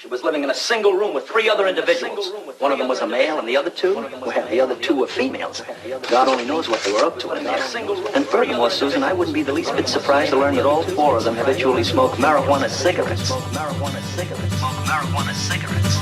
She was living in a single room with three other individuals. One of them was a male, and the other two were females. God only knows what they were up to in there. And furthermore, Susan, I wouldn't be the least bit surprised to learn that all four of them habitually smoke marijuana cigarettes. Marijuana cigarettes.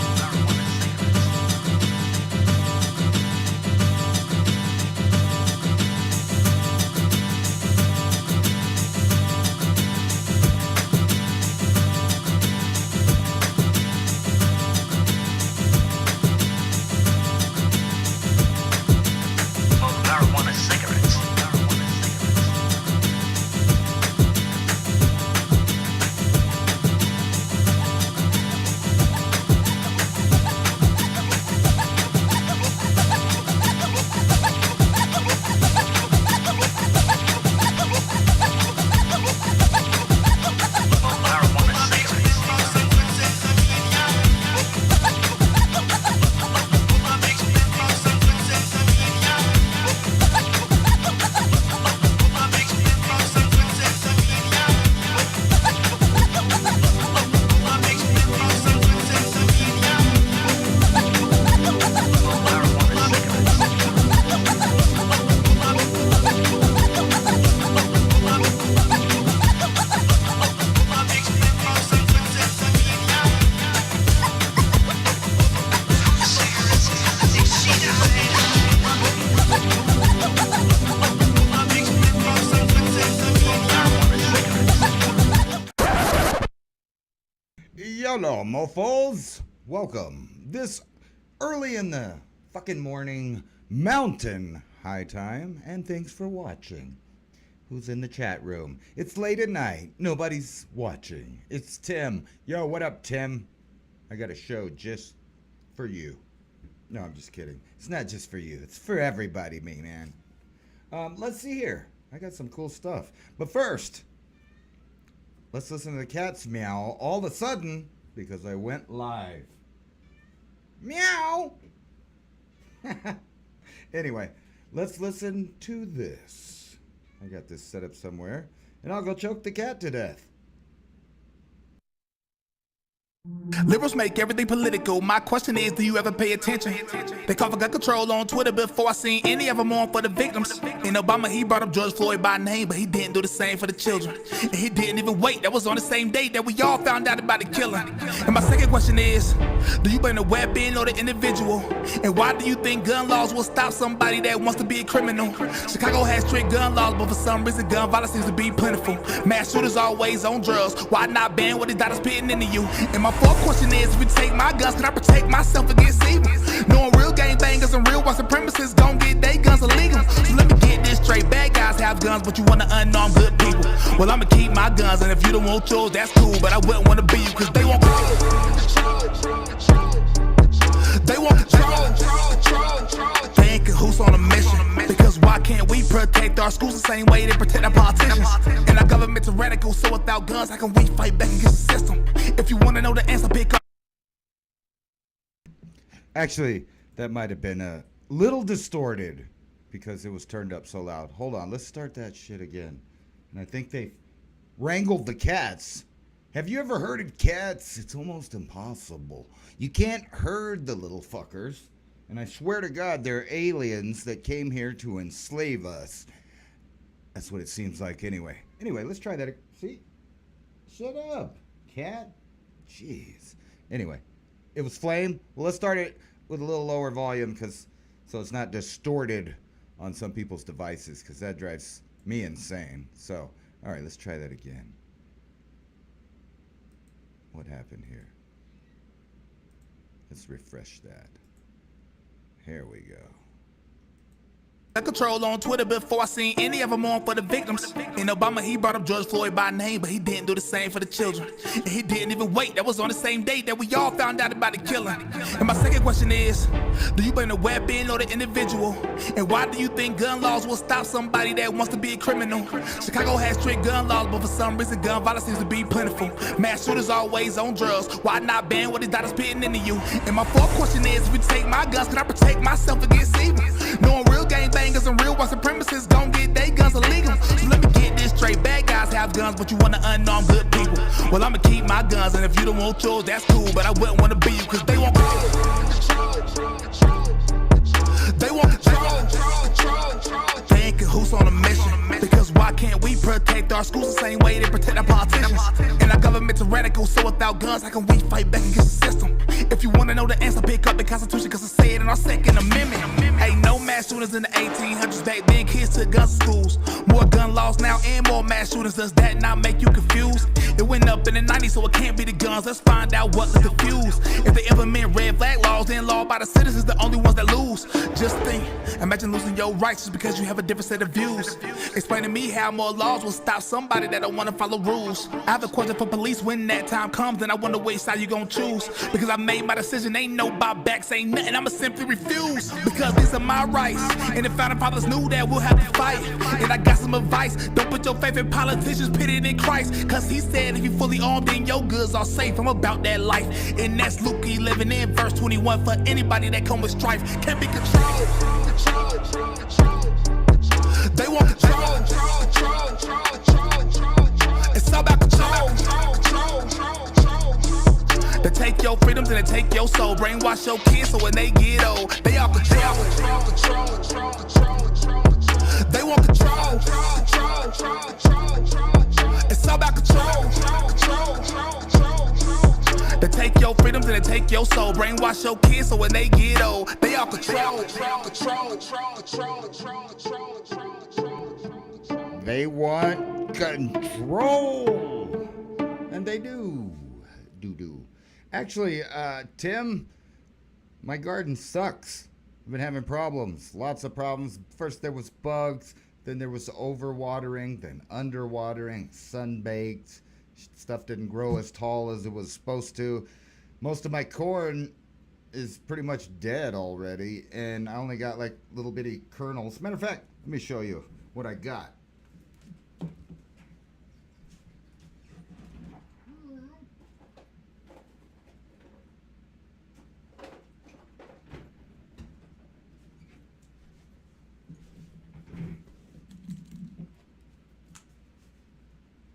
Hello, mofos. Welcome. This early in the fucking morning, mountain high time, and thanks for watching. Who's in the chat room? It's late at night. Nobody's watching. It's Tim. Yo, what up, Tim? I got a show just for you. No, I'm just kidding. It's not just for you. It's for everybody, me, man. Let's see here. I got some cool stuff. But first, let's listen to the cats meow all of a sudden because I went live. Meow! Anyway, let's listen to this. I got this set up somewhere, and I'll go choke the cat to death. Liberals make everything political. My question is, do you ever pay attention? They call for gun control on Twitter before I seen any of them on for the victims. In Obama, he brought up George Floyd by name, but he didn't do the same for the children. And he didn't even wait. That was on the same day that we all found out about the killing. And my second question is, do you blame the weapon or the individual? And why do you think gun laws will stop somebody that wants to be a criminal? Chicago has strict gun laws, but for some reason gun violence seems to be plentiful. Mass shooters always on drugs. Why not ban what his daughter's spitting into you? And my fourth question is, if you take my guns, can I protect myself against evil? Knowing real gangbangers and real white supremacists gon' get they guns illegal. So let me get this straight. Bad guys have guns, but you wanna unarmed good people. Well, I'ma keep my guns, and if you don't want yours, that's cool. But I wouldn't wanna be you, cause they won't They want control. They ain't cahoots on a mission. Because why can't we protect our schools the same way they protect our politicians? And our government tyrannical, so without guns, how can we fight back against the system? If you wanna know the answer, pick up. Actually, that might have been a little distorted because it was turned up so loud. Hold on, let's start that shit again. And I think they wrangled the cats. Have you ever herded cats? It's almost impossible. You can't herd the little fuckers. And I swear to God, they're aliens that came here to enslave us. That's what it seems like anyway. Anyway, let's try that. See? Shut up, cat. Jeez. Anyway, it was Flame. Well, let's start it with a little lower volume so it's not distorted on some people's devices, because that drives me insane. So, all right, let's try that again. What happened here? Let's refresh that. Here we go. Control on Twitter before I seen any of them on for the victims. In Obama, he brought up George Floyd by name, but he didn't do the same for the children. And he didn't even wait. That was on the same day that we all found out about the killing. And my second question is, do you blame the weapon or the individual? And why do you think gun laws will stop somebody that wants to be a criminal? Chicago has strict gun laws, but for some reason gun violence seems to be plentiful. Mass shooters always on drugs. Why not ban what his daughter's spitting into you? And my fourth question is, if you take my guns, can I protect myself against evil? Knowing real gangbangers and real white supremacists gon' get they guns illegal. So let me get this straight bad guys have guns, but you wanna unarmed good people. Well, I'ma keep my guns, and if you don't want yours, that's cool. But I wouldn't wanna be you, cause they want control. They want control. They in cahoots on a mission. Because why can't we protect our schools the same way they protect our politicians? And our government tyrannical, so without guns, how can we fight back against the system? If you wanna know the answer, pick up the Constitution, cause I say it in our Second Amendment. Ain't no mass shooters in the 1800s. Back then, kids took guns to schools. More gun laws now and more mass shootings. Does that not make you confused? It went up in the 90s, so it can't be the guns. Let's find out what the confused. If they implement red flag laws, then law by the citizens, the only ones that lose. Just think, imagine losing your rights just because you have a different set of views. Explain to me how more laws will stop somebody that don't wanna follow rules. I have a question for police when that time comes, then I wonder which side you gon' choose. Because I made my decision, ain't no buybacks, ain't nothing, I'ma simply refuse. Because these are my rights, and the founding fathers knew that we'll have to fight. And I got some advice, don't put your faith in politicians, put it in Christ. Cause he said if you fully armed, then your goods are safe. I'm about that life, and that's Luke 11 in verse 21. For anybody that come with strife, can't be controlled. They want control. It's all about control. They take your freedoms and they take your soul. Brainwash your kids so when they get old, they all control. They want control. It's all about control. They take your freedoms and they take your soul. Brainwash your kids so when they get old, they all control. They want control. And they do. Actually, Tim, my garden sucks. I've been having problems. Lots of problems. First there was bugs. Then there was overwatering. Then underwatering. Sunbaked. Stuff didn't grow as tall as it was supposed to. Most of my corn is pretty much dead already, and I only got like little bitty kernels. Matter of fact, let me show you what I got.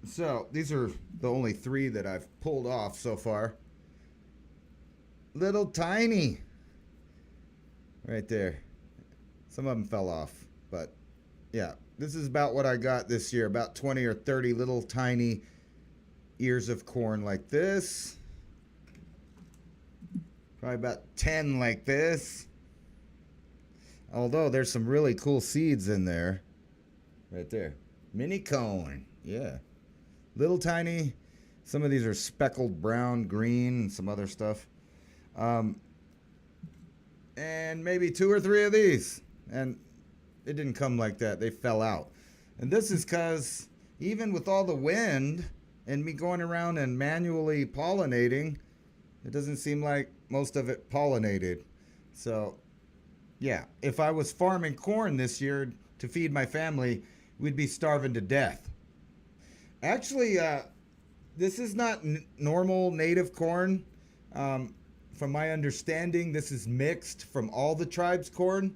So these are the only 3 that I've pulled off so far. Little tiny. Right there. Some of them fell off. But yeah, this is about what I got this year. About 20 or 30 little tiny ears of corn like this. Probably about 10 like this. Although there's some really cool seeds in there. Right there. Mini corn. Yeah. Little tiny. Some of these are speckled brown, green, and some other stuff. And maybe 2 or 3 of these. And it didn't come like that. They fell out. And this is because even with all the wind and me going around and manually pollinating, it doesn't seem like most of it pollinated. So, yeah, if I was farming corn this year to feed my family, we'd be starving to death. Actually, this is not normal native corn. From my understanding, this is mixed from all the tribes' corn,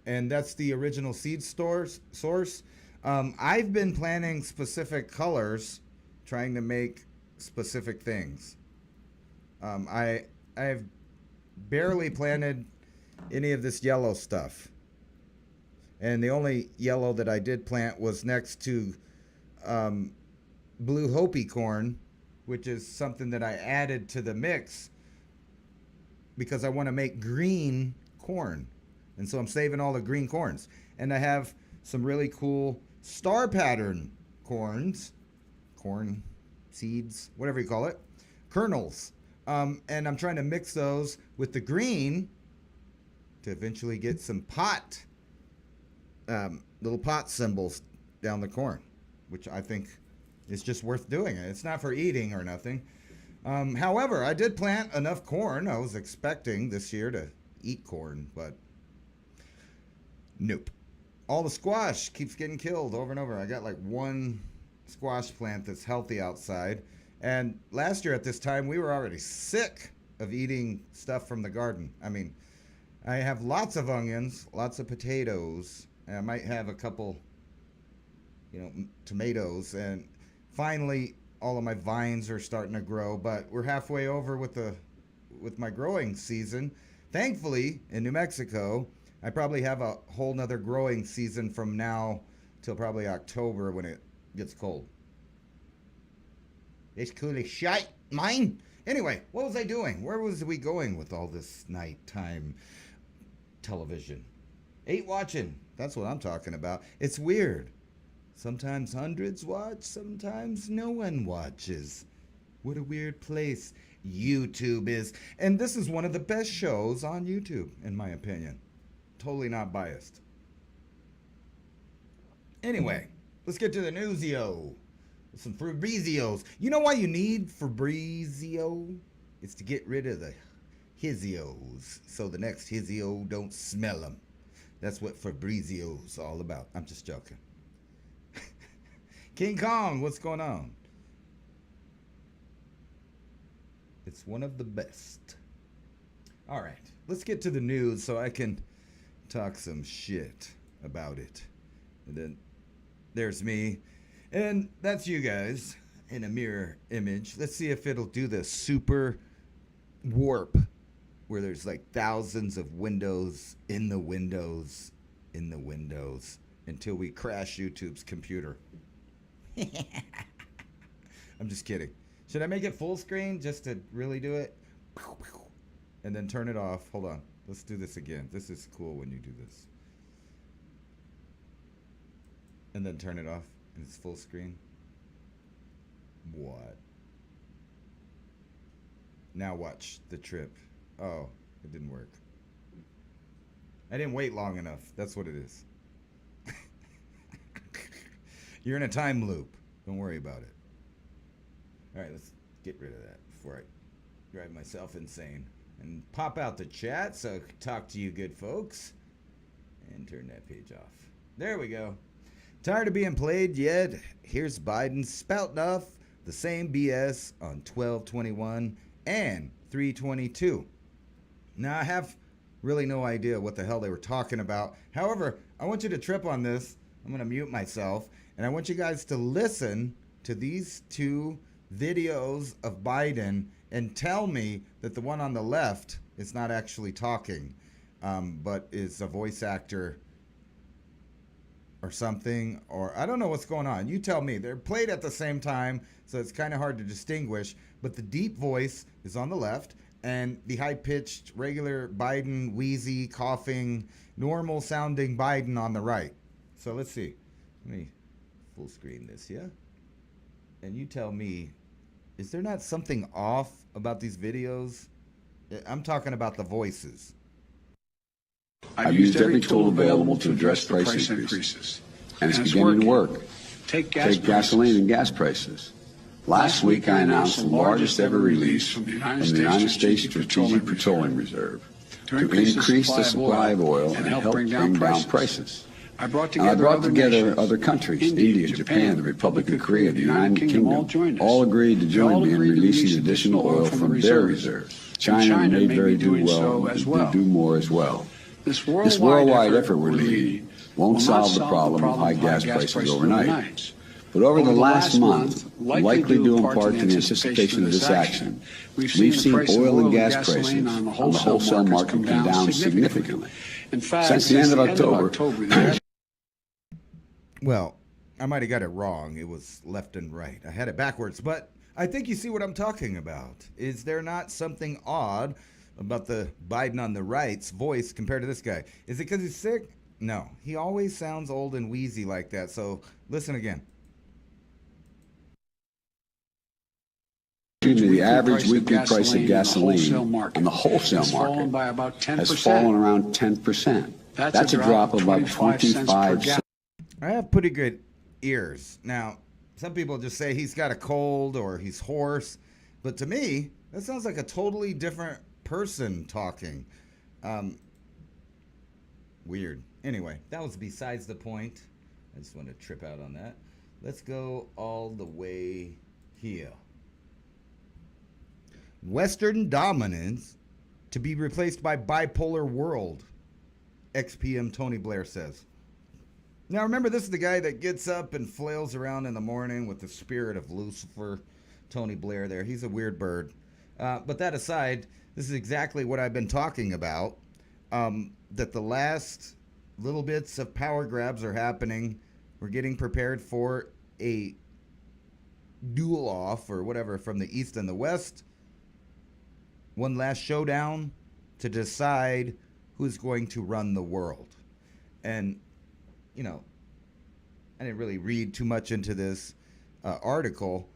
and that's the original seed source. I've been planting specific colors, trying to make specific things. I've barely planted any of this yellow stuff, and the only yellow that I did plant was next to Blue Hopi corn, which is something that I added to the mix because I want to make green corn. And so I'm saving all the green corns. And I have some really cool star pattern corn seeds, whatever you call it, kernels. And I'm trying to mix those with the green to eventually get some little pot symbols down the corn, which I think is just worth doing. It's not for eating or nothing. However, I did plant enough corn. I was expecting this year to eat corn, but nope. All the squash keeps getting killed over and over. I got like 1 squash plant that's healthy outside. And last year at this time, we were already sick of eating stuff from the garden. I mean, I have lots of onions, lots of potatoes, and I might have a couple tomatoes, and finally all of my vines are starting to grow. But we're halfway over with my growing season. Thankfully, in New Mexico, I probably have a whole nother growing season from now till probably October when it gets cold. It's cool as shite, mine. Anyway, what was I doing? Where was we going with all this nighttime television? Ain't watching. That's what I'm talking about. It's weird. Sometimes hundreds watch, sometimes no one watches. What a weird place YouTube is. And this is one of the best shows on YouTube, in my opinion. Totally not biased. Anyway, let's get to the newsio. Some Fabrizios. You know why you need Fabrizio? It's to get rid of the Hizios, so the next Hizio don't smell them. That's what Fabrizio's all about. I'm just joking. King Kong, what's going on? It's one of the best. All right, let's get to the news so I can talk some shit about it. And then there's me. And that's you guys in a mirror image. Let's see if it'll do the super warp where there's like thousands of windows in the windows in the windows until we crash YouTube's computer. I'm just kidding. Should I make it full screen just to really do it? And then turn it off. Hold on. Let's do this again. This is cool when you do this. And then turn it off. And it's full screen. What? Now watch the trip. Oh, it didn't work. I didn't wait long enough. That's what it is. You're in a time loop. Don't worry about it. All right, let's get rid of that before I drive myself insane. And pop out the chat so I can talk to you good folks. And turn that page off. There we go. Tired of being played yet? Here's Biden spouting off the same BS on 12/21 and 3/22. Now, I have really no idea what the hell they were talking about. However, I want you to trip on this. I'm going to mute myself. And I want you guys to listen to these two videos of Biden and tell me that the one on the left is not actually talking, but is a voice actor or something, or I don't know what's going on. You tell me. They're played at the same time, so it's kind of hard to distinguish. But the deep voice is on the left, and the high-pitched, regular Biden, wheezy, coughing, normal-sounding Biden on the right. So let's see. Let me full screen this, yeah? And you tell me, is there not something off about these videos? I'm talking about the voices. I've used every tool available to address price increases, and it's beginning to work. Take gasoline and gas prices. Last week, I announced the largest ever release from the United States Strategic Petroleum Reserve to increase the supply of oil and help bring down prices. I brought together other countries, India, Japan, the Republic of Korea, the United Kingdom, all agreed to join me in releasing additional oil from their reserves. China may very do more as well. This worldwide effort we're leading won't solve the problem of high gas prices overnight. But over the last month, likely due in part to the anticipation of this action, we've seen oil and gas prices on the wholesale market come down significantly. In fact, since the end of October... Well, I might have got it wrong. It was left and right. I had it backwards, but I think you see what I'm talking about. Is there not something odd about the Biden on the right's voice compared to this guy? Is it because he's sick? No. He always sounds old and wheezy like that, so listen again. The average weekly price of gasoline on the wholesale market has fallen around 10%. That's a drop of about 25 cents. I have pretty good ears. Now, some people just say he's got a cold or he's hoarse, but to me, that sounds like a totally different person talking. Weird. Anyway, that was besides the point. I just want to trip out on that. Let's go all the way here. Western dominance to be replaced by bipolar world, ex-PM Tony Blair says. Now, remember, this is the guy that gets up and flails around in the morning with the spirit of Lucifer, Tony Blair there. He's a weird bird. But that aside, this is exactly what I've been talking about. That the last little bits of power grabs are happening. We're getting prepared for a duel off or whatever from the East and the West. One last showdown to decide who's going to run the world. And, you know, I didn't really read too much into this article.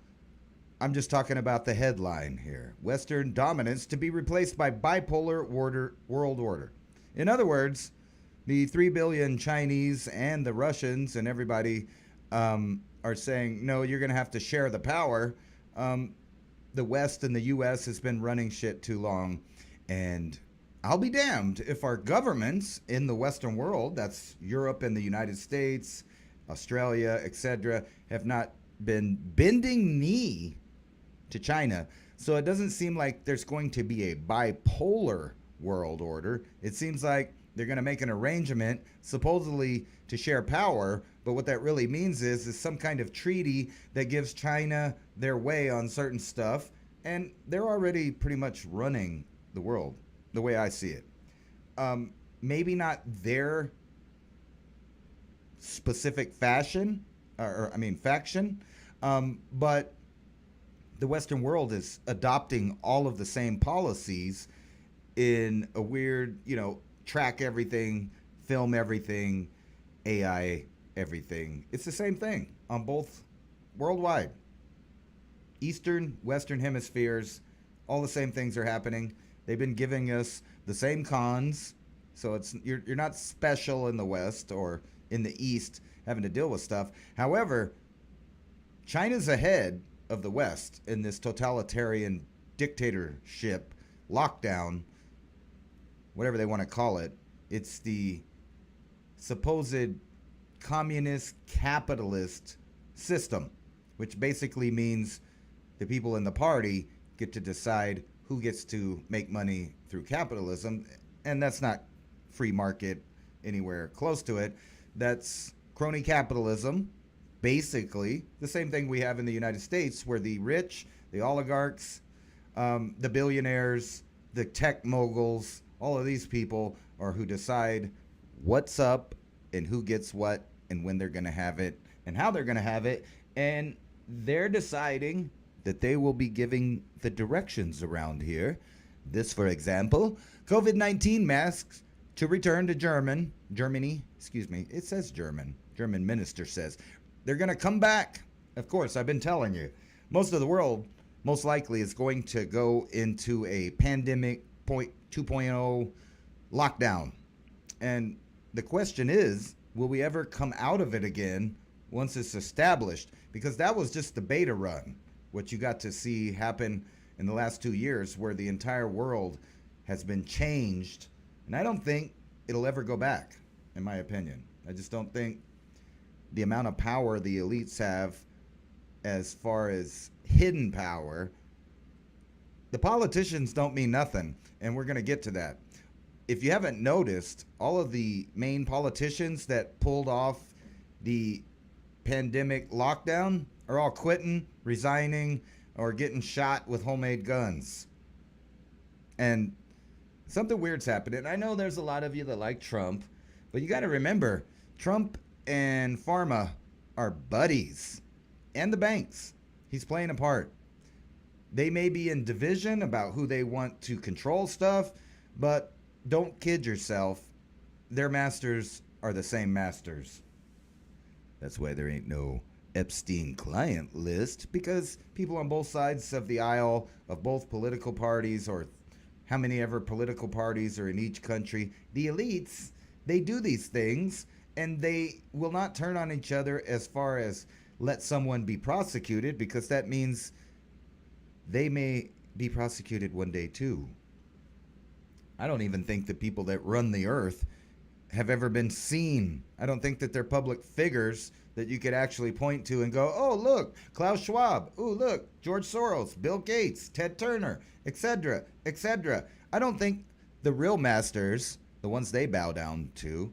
I'm just talking about the headline here. Western dominance to be replaced by bipolar world order. In other words, the 3 billion Chinese and the Russians and everybody are saying, no, you're going to have to share the power. The West and the U.S. has been running shit too long. And I'll be damned if our governments in the Western world, that's Europe and the United States, Australia, etc., have not been bending knee to China. So it doesn't seem like there's going to be a bipolar world order. It seems like they're going to make an arrangement supposedly to share power, but what that really means is some kind of treaty that gives China their way on certain stuff, and they're already pretty much running the world the way I see it. Maybe not their specific faction, faction, but the Western world is adopting all of the same policies in a weird, track everything, film everything, AI everything. It's the same thing on both worldwide. Eastern, Western hemispheres, all the same things are happening. They've been giving us the same cons, so you're not special in the West or in the East having to deal with stuff. However, China's ahead of the West in this totalitarian dictatorship, lockdown, whatever they want to call it. It's the supposed communist capitalist system, which basically means the people in the party get to decide who gets to make money through capitalism, and that's not free market anywhere close to it. That's crony capitalism, basically the same thing we have in the United States, where the rich, the oligarchs, the billionaires, the tech moguls, all of these people are who decide what's up and who gets what and when they're going to have it and how they're going to have it. And they're deciding that they will be giving the directions around here. This, for example, COVID-19 masks to return to Germany. It says German. German minister says they're going to come back. Of course, I've been telling you. Most of the world, most likely, is going to go into a pandemic 2.0 lockdown. And the question is, will we ever come out of it again once it's established? Because that was just the beta run, what you got to see happen in the last 2 years, where the entire world has been changed. And I don't think it'll ever go back, in my opinion. I just don't think the amount of power the elites have, as far as hidden power, the politicians don't mean nothing, and we're going to get to that. If you haven't noticed, all of the main politicians that pulled off the pandemic lockdown are all quitting, resigning, or getting shot with homemade guns. And something weird's happening. I know there's a lot of you that like Trump, but you got to remember, Trump and pharma are buddies, and the banks. He's playing a part. They may be in division about who they want to control stuff, but don't kid yourself. Their masters are the same masters. That's why there ain't no Epstein client list, because people on both sides of the aisle of both political parties, or how many ever political parties are in each country, the elites, they do these things, and they will not turn on each other as far as let someone be prosecuted, because that means they may be prosecuted one day too. I don't even think the people that run the earth have ever been seen. I don't think that they're public figures that you could actually point to and go, oh, look, Klaus Schwab. Oh, look, George Soros, Bill Gates, Ted Turner, etc., etc. I don't think the real masters, the ones they bow down to,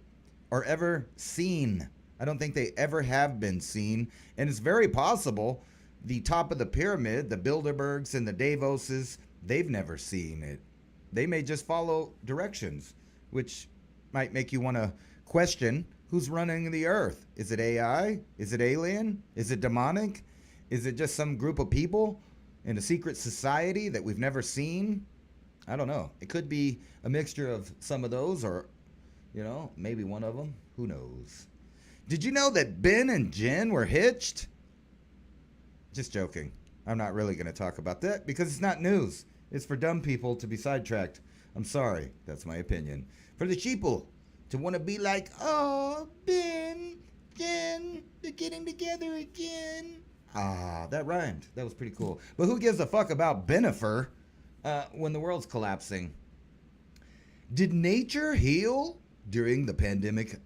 are ever seen I don't think they ever have been seen. And it's very possible the top of the pyramid, the Bilderbergs and the Davoses, they've never seen it. They may just follow directions, which might make you want to question who's running the earth. Is it AI? Is it alien? Is it demonic? Is it just some group of people in a secret society that we've never seen? I don't know. It could be a mixture of some of those, or, maybe one of them. Who knows? Did you know that Ben and Jen were hitched? Just joking. I'm not really going to talk about that because it's not news. It's for dumb people to be sidetracked. I'm sorry. That's my opinion. For the sheeple to want to be like, oh, Ben, Jen, they're getting together again. Ah, that rhymed. That was pretty cool. But who gives a fuck about Benifer when the world's collapsing? Did nature heal during the pandemic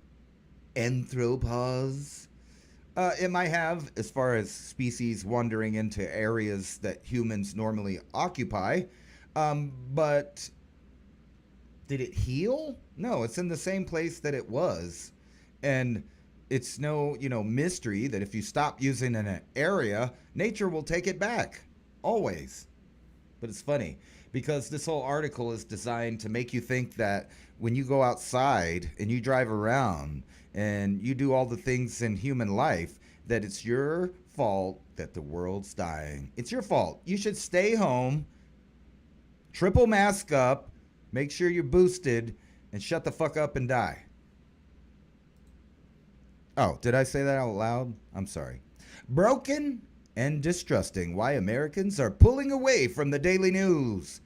anthropause? It might have, as far as species wandering into areas that humans normally occupy. But did it heal? No, it's in the same place that it was. And it's no, mystery that if you stop using an area, nature will take it back. Always. But it's funny because this whole article is designed to make you think that when you go outside and you drive around and you do all the things in human life, that it's your fault that the world's dying. It's your fault. You should stay home, triple mask up, make sure you're boosted, and shut the fuck up and die. Oh, did I say that out loud? I'm sorry. Broken and distrusting why Americans are pulling away from the daily news.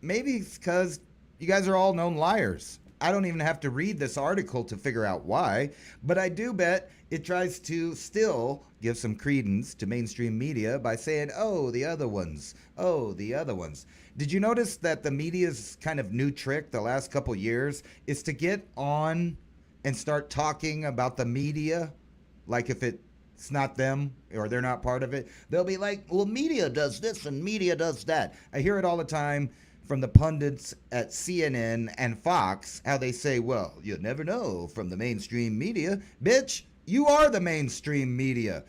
Maybe it's because you guys are all known liars. I don't even have to read this article to figure out why, but I do bet it tries to still give some credence to mainstream media by saying, oh, the other ones. Oh, the other ones. Did you notice that the media's kind of new trick the last couple years is to get on and start talking about the media like if it's not them or they're not part of it? They'll be like, well, media does this and media does that. I hear it all the time from the pundits at CNN and Fox, how they say, well, you never know from the mainstream media. Bitch, you are the mainstream media.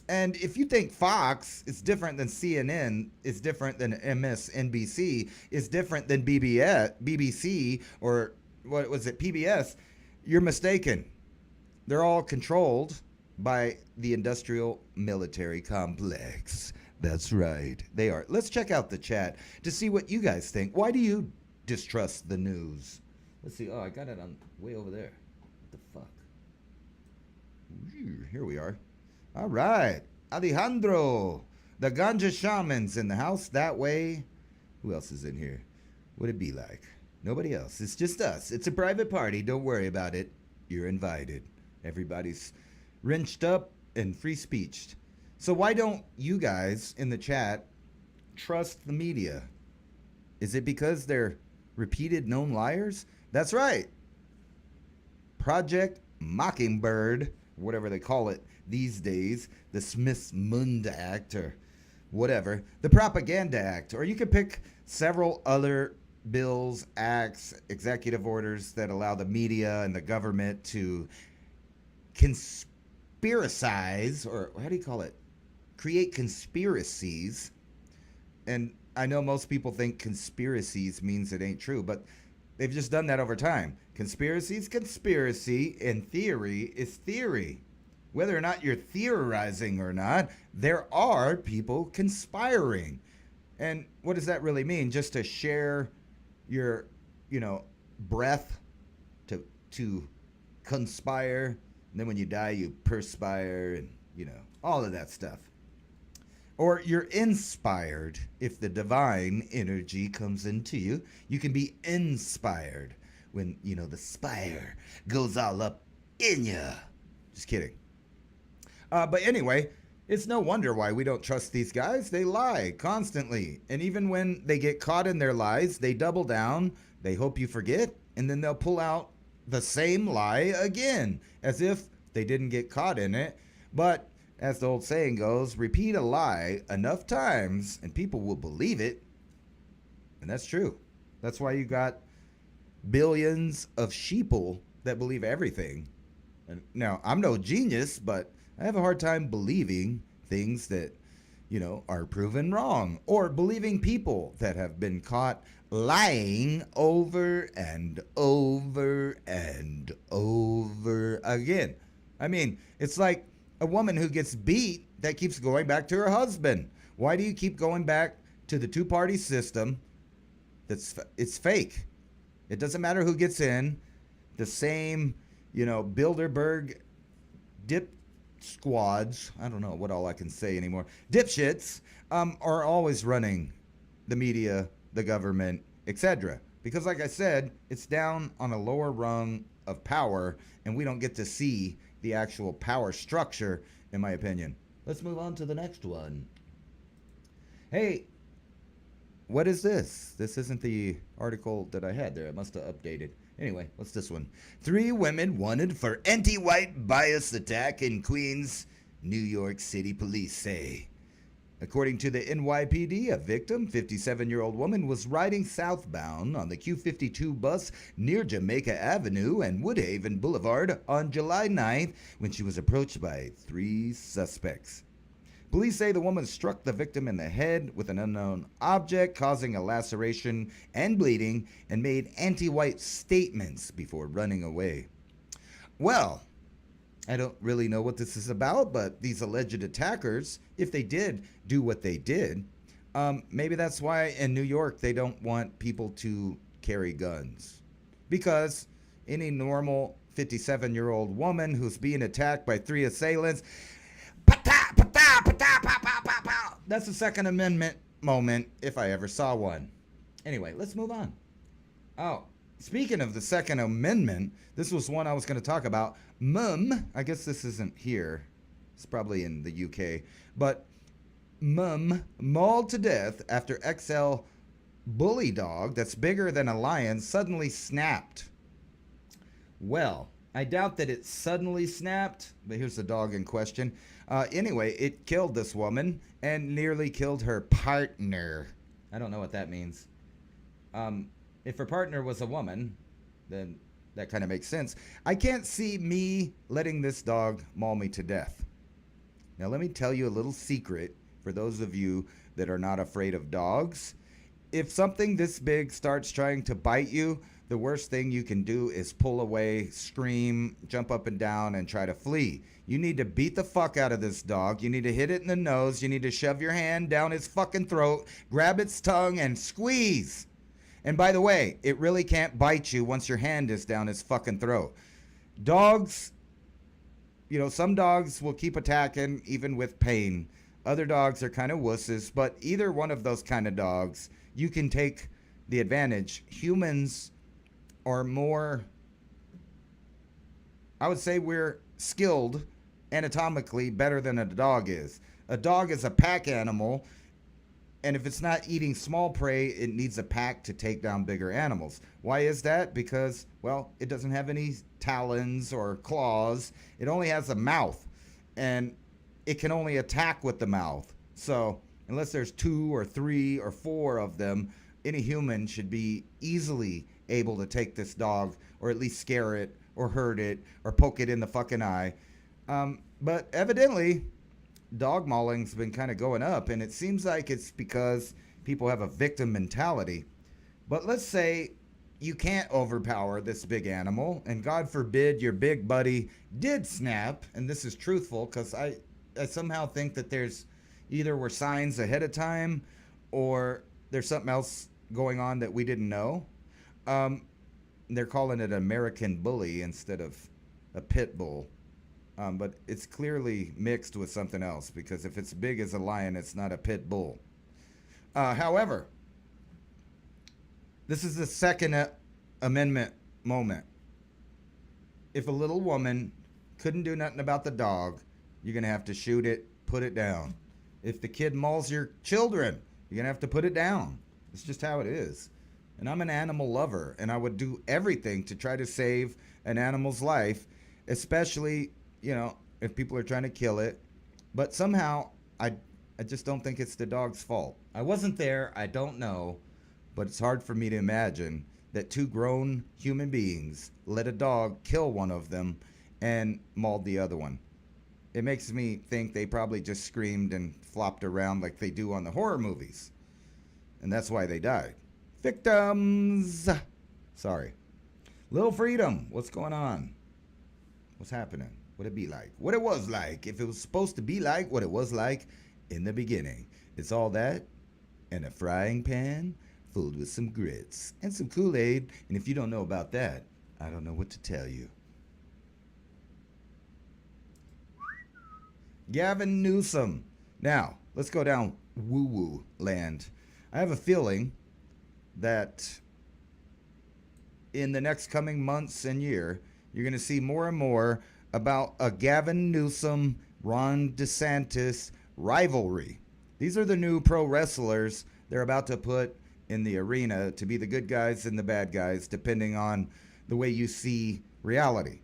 And if you think Fox is different than CNN, is different than MSNBC, is different than BBC, or what was it, PBS, you're mistaken. They're all controlled by the industrial military complex. That's right. They are. Let's check out the chat to see what you guys think. Why do you distrust the news? Let's see. Oh, I got it on way over there. What the fuck? Here we are. All right. Alejandro. The ganja shaman's in the house that way. Who else is in here? What'd it be like? Nobody else. It's just us. It's a private party. Don't worry about it. You're invited. Everybody's wrenched up and free speeched. So why don't you guys in the chat trust the media? Is it because they're repeated known liars? That's right. Project Mockingbird, whatever they call it these days, the Smith-Mundt Act or whatever, the Propaganda Act, or you could pick several other bills, acts, executive orders that allow the media and the government to conspiracize, or how do you call it? Create conspiracies. And I know most people think conspiracies means it ain't true, but they've just done that over time. Conspiracy's conspiracy, and theory is theory. Whether or not you're theorizing or not, there are people conspiring. And what does that really mean? Just to share your, breath to conspire, and then when you die, you perspire, and, all of that stuff. Or you're inspired. If the divine energy comes into you, you can be inspired when, the spire goes all up in you. Just kidding. But anyway, it's no wonder why we don't trust these guys. They lie constantly. And even when they get caught in their lies, they double down. They hope you forget. And then they'll pull out the same lie again, as if they didn't get caught in it. But as the old saying goes, repeat a lie enough times and people will believe it. And that's true. That's why you got billions of sheeple that believe everything. And now, I'm no genius, but I have a hard time believing things that, are proven wrong, or believing people that have been caught lying over and over and over again. I mean, it's like a woman who gets beat that keeps going back to her husband. Why do you keep going back to the two-party system? It's fake. It doesn't matter who gets in. The same, Bilderberg dip squads, I don't know what all I can say anymore, dipshits, are always running the media, the government, etc. Because like I said, it's down on a lower rung of power, and we don't get to see the actual power structure, in my opinion. Let's move on to the next one. Hey, what is this? This isn't the article that I had there. I must have updated. Anyway, what's this one? 3 women wanted for anti-white bias attack in Queens, New York City police say. According to the NYPD, a victim, 57-year-old woman, was riding southbound on the Q52 bus near Jamaica Avenue and Woodhaven Boulevard on July 9th when she was approached by 3 suspects. Police say the woman struck the victim in the head with an unknown object, causing a laceration and bleeding, and made anti-white statements before running away. Well, I don't really know what this is about, but these alleged attackers, if they did do what they did, maybe that's why in New York they don't want people to carry guns. Because any normal 57-year-old woman who's being attacked by 3 assailants, that's a Second Amendment moment if I ever saw one. Anyway, let's move on. Oh, speaking of the Second Amendment, this was one I was going to talk about. I guess this isn't here. It's probably in the UK. But mauled to death after XL bully dog that's bigger than a lion suddenly snapped. Well, I doubt that it suddenly snapped, but here's the dog in question. Anyway, it killed this woman and nearly killed her partner. I don't know what that means. If her partner was a woman, then that kind of makes sense. I can't see me letting this dog maul me to death. Now, let me tell you a little secret for those of you that are not afraid of dogs. If something this big starts trying to bite you, the worst thing you can do is pull away, scream, jump up and down, and try to flee. You need to beat the fuck out of this dog. You need to hit it in the nose. You need to shove your hand down its fucking throat, grab its tongue, and squeeze. And by the way, it really can't bite you once your hand is down its fucking throat. Dogs, some dogs will keep attacking even with pain. Other dogs are kind of wusses, but either one of those kind of dogs, you can take the advantage. Humans are more, I would say we're skilled anatomically better than a dog is. A dog is a pack animal, and if it's not eating small prey, it needs a pack to take down bigger animals. Why is that? Because, well, it doesn't have any talons or claws. It only has a mouth, and it can only attack with the mouth. So unless there's 2 or 3 or 4 of them, any human should be easily able to take this dog, or at least scare it, or hurt it, or poke it in the fucking eye. But evidently, dog mauling's been kind of going up, and it seems like it's because people have a victim mentality. But let's say you can't overpower this big animal, and God forbid your big buddy did snap, and this is truthful because I somehow think that there's either were signs ahead of time or there's something else going on that we didn't know. They're calling it American Bully instead of a pit bull. But it's clearly mixed with something else, because if it's big as a lion, it's not a pit bull. However, this is the Second Amendment moment. If a little woman couldn't do nothing about the dog, you're going to have to shoot it, put it down. If the kid mauls your children, you're going to have to put it down. It's just how it is. And I'm an animal lover, and I would do everything to try to save an animal's life, especially, if people are trying to kill it. But somehow, I just don't think it's the dog's fault. I wasn't there, I don't know, but it's hard for me to imagine that 2 grown human beings let a dog kill one of them and mauled the other one. It makes me think they probably just screamed and flopped around like they do on the horror movies. And that's why they died. Victims! Sorry. Little Freedom, what's going on? What's happening? What it be like? What it was like, if it was supposed to be like what it was like in the beginning. It's all that and a frying pan filled with some grits and some Kool-Aid. And if you don't know about that, I don't know what to tell you. Gavin Newsom. Now, let's go down woo-woo land. I have a feeling that in the next coming months and year, you're going to see more and more about a Gavin Newsom, Ron DeSantis rivalry. These are the new pro wrestlers they're about to put in the arena to be the good guys and the bad guys, depending on the way you see reality.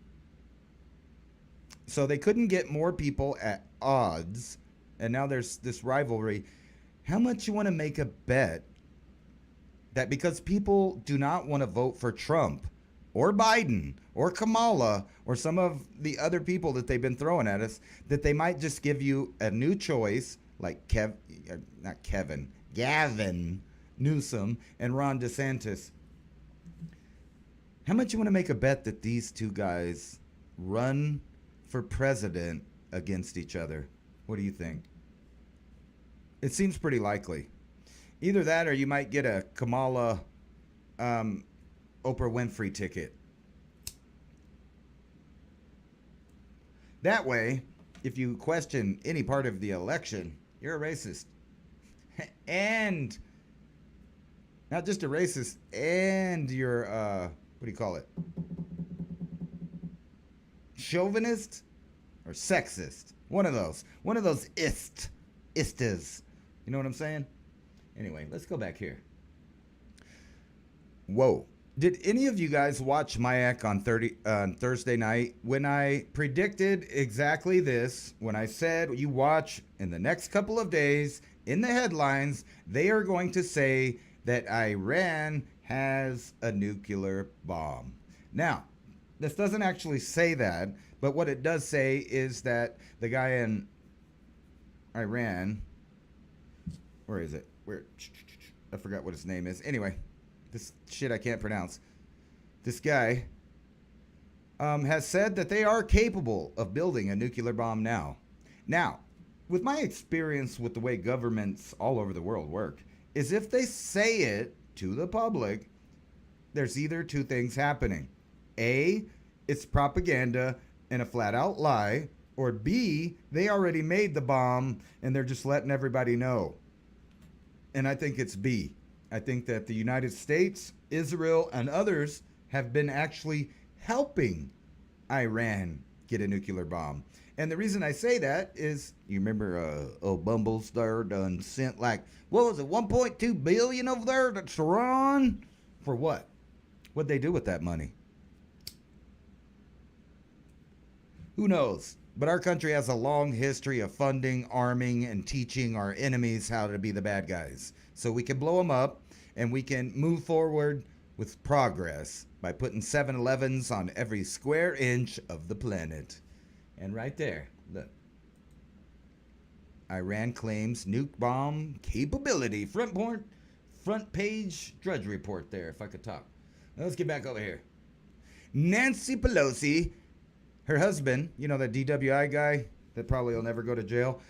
So they couldn't get more people at odds, and now there's this rivalry. How much you want to make a bet that because people do not want to vote for Trump or Biden or Kamala or some of the other people that they've been throwing at us, that they might just give you a new choice like Gavin Newsom and Ron DeSantis? How much you want to make a bet that these two guys run for president against each other? What do you think? It seems pretty likely. Either that or you might get a Kamala Oprah Winfrey ticket. That way, if you question any part of the election, you're a racist. And not just a racist, and you're, what do you call it? Chauvinist or sexist. One of those istas. You know what I'm saying? Anyway, let's go back here. Whoa. Did any of you guys watch Mayak on Thursday night when I predicted exactly this? When I said you watch in the next couple of days, in the headlines, they are going to say that Iran has a nuclear bomb. Now, this doesn't actually say that, but what it does say is that the guy in Iran, where is it? I forgot what his name is. Anyway, this shit I can't pronounce. This guy has said that they are capable of building a nuclear bomb now. Now, with my experience with the way governments all over the world work, is if they say it to the public, there's either two things happening. A, it's propaganda and a flat out lie, or B, they already made the bomb and they're just letting everybody know. And I think it's B. I think that the United States, Israel, and others have been actually helping Iran get a nuclear bomb. And the reason I say that is, you remember Bumblestar done sent like, what was it, 1.2 billion over there to Tehran? For what? What'd they do with that money? Who knows? But our country has a long history of funding, arming, and teaching our enemies how to be the bad guys. So we can blow them up, and we can move forward with progress by putting 7-Elevens on every square inch of the planet. And right there, look. Iran claims nuke bomb capability. Front page Drudge Report there, if I could talk. Now let's get back over here. Nancy Pelosi, her husband, you know, that DWI guy that probably will never go to jail,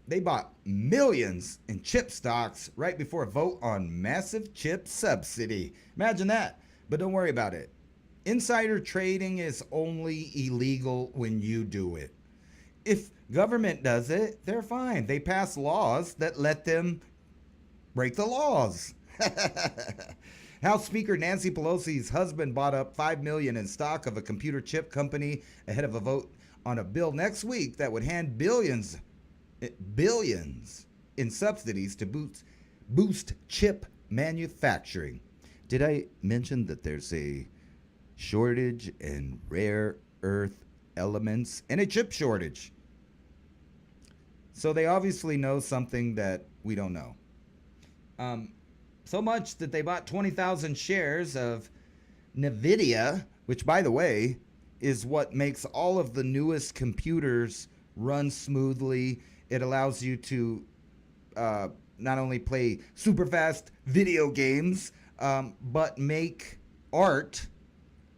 they bought millions in chip stocks right before a vote on massive chip subsidy. Imagine that. But don't worry about it. Insider trading is only illegal when you do it. If government does it, they're fine. They pass laws that let them break the laws. House Speaker Nancy Pelosi's husband bought up $5 million in stock of a computer chip company ahead of a vote on a bill next week that would hand billions in subsidies to boost chip manufacturing. Did I mention that there's a shortage in rare earth elements and a chip shortage? So they obviously know something that we don't know. So much that they bought 20,000 shares of NVIDIA, which, by the way, is what makes all of the newest computers run smoothly. It allows you to not only play super fast video games, but make art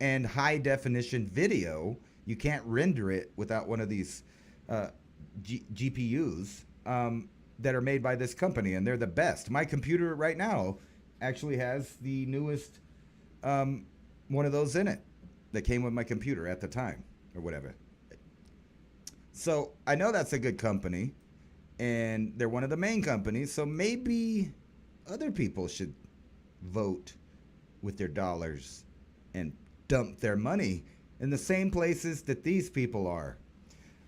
and high definition video. You can't render it without one of these GPUs that are made by this company, and they're the best. My computer right now actually has the newest one of those in it that came with my computer at the time, or whatever. So I know that's a good company, and they're one of the main companies, so maybe other people should vote with their dollars and dump their money in the same places that these people are.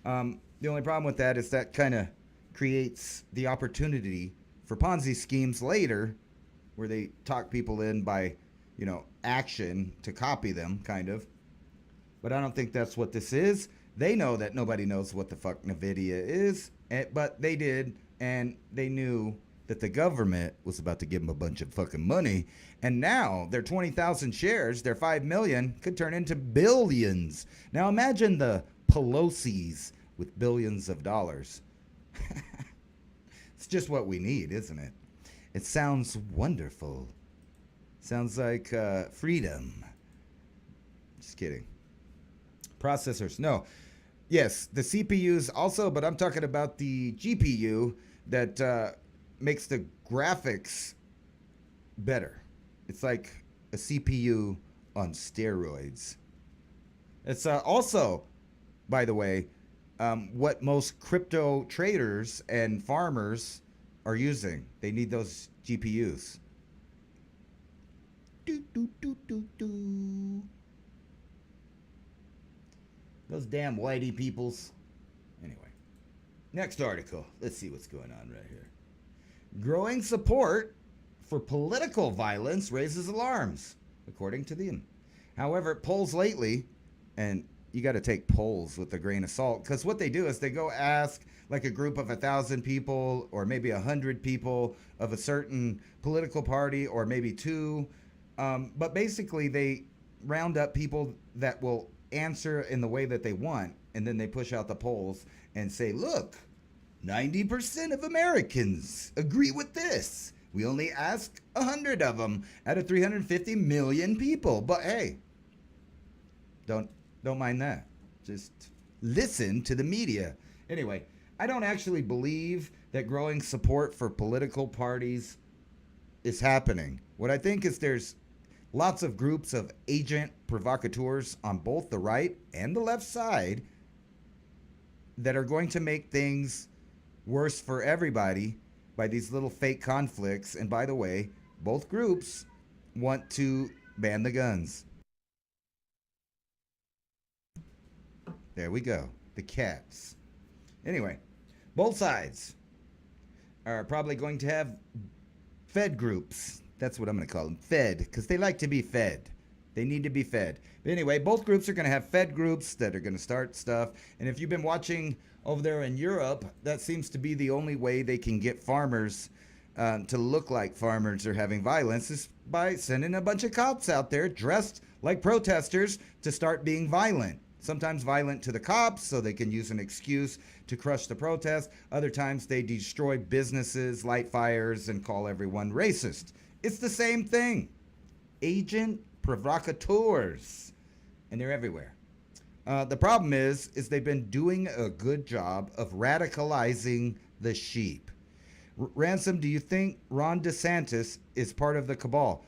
The only problem with that is that kind of creates the opportunity for Ponzi schemes later, where they talk people in by, action to copy them, kind of. But I don't think that's what this is. They know that nobody knows what the fuck NVIDIA is, but they did, and they knew that the government was about to give them a bunch of fucking money, and now their 20,000 shares, their 5 million, could turn into billions. Now imagine the Pelosi's with billions of dollars. It's just what we need, isn't it? It sounds wonderful. Sounds like freedom. Just kidding. Processors, no. Yes, the CPUs also, but I'm talking about the GPU that makes the graphics better. It's like a CPU on steroids. It's also, by the way, what most crypto traders and farmers are using. They need those GPUs. Those damn whitey peoples. Anyway, next article. Let's see what's going on right here. Growing support for political violence raises alarms, according to them. However, polls lately, and you got to take polls with a grain of salt, because what they do is they go ask like a group of 1,000 people or maybe 100 people of a certain political party, or maybe two. But basically, they round up people that will answer in the way that they want, and then they push out the polls and say, look, 90% of Americans agree with this. We only ask 100 of them out of 350 million people. But hey, don't mind that. Just listen to the media. Anyway, I don't actually believe that growing support for political parties is happening. What I think is there's lots of groups of agent provocateurs on both the right and the left side that are going to make things worse for everybody by these little fake conflicts. And by the way, both groups want to ban the guns. There we go. The cats. Anyway, both sides are probably going to have Fed groups. That's what I'm going to call them. Fed, because they like to be fed. They need to be fed. But anyway, both groups are going to have Fed groups that are going to start stuff. And if you've been watching over there in Europe, that seems to be the only way they can get farmers to look like farmers are having violence, is by sending a bunch of cops out there dressed like protesters to start being violent. Sometimes violent to the cops so they can use an excuse to crush the protest. Other times they destroy businesses, light fires, and call everyone racist. It's the same thing. Agent provocateurs. And they're everywhere. The problem is they've been doing a good job of radicalizing the sheep. Ransom, do you think Ron DeSantis is part of the cabal?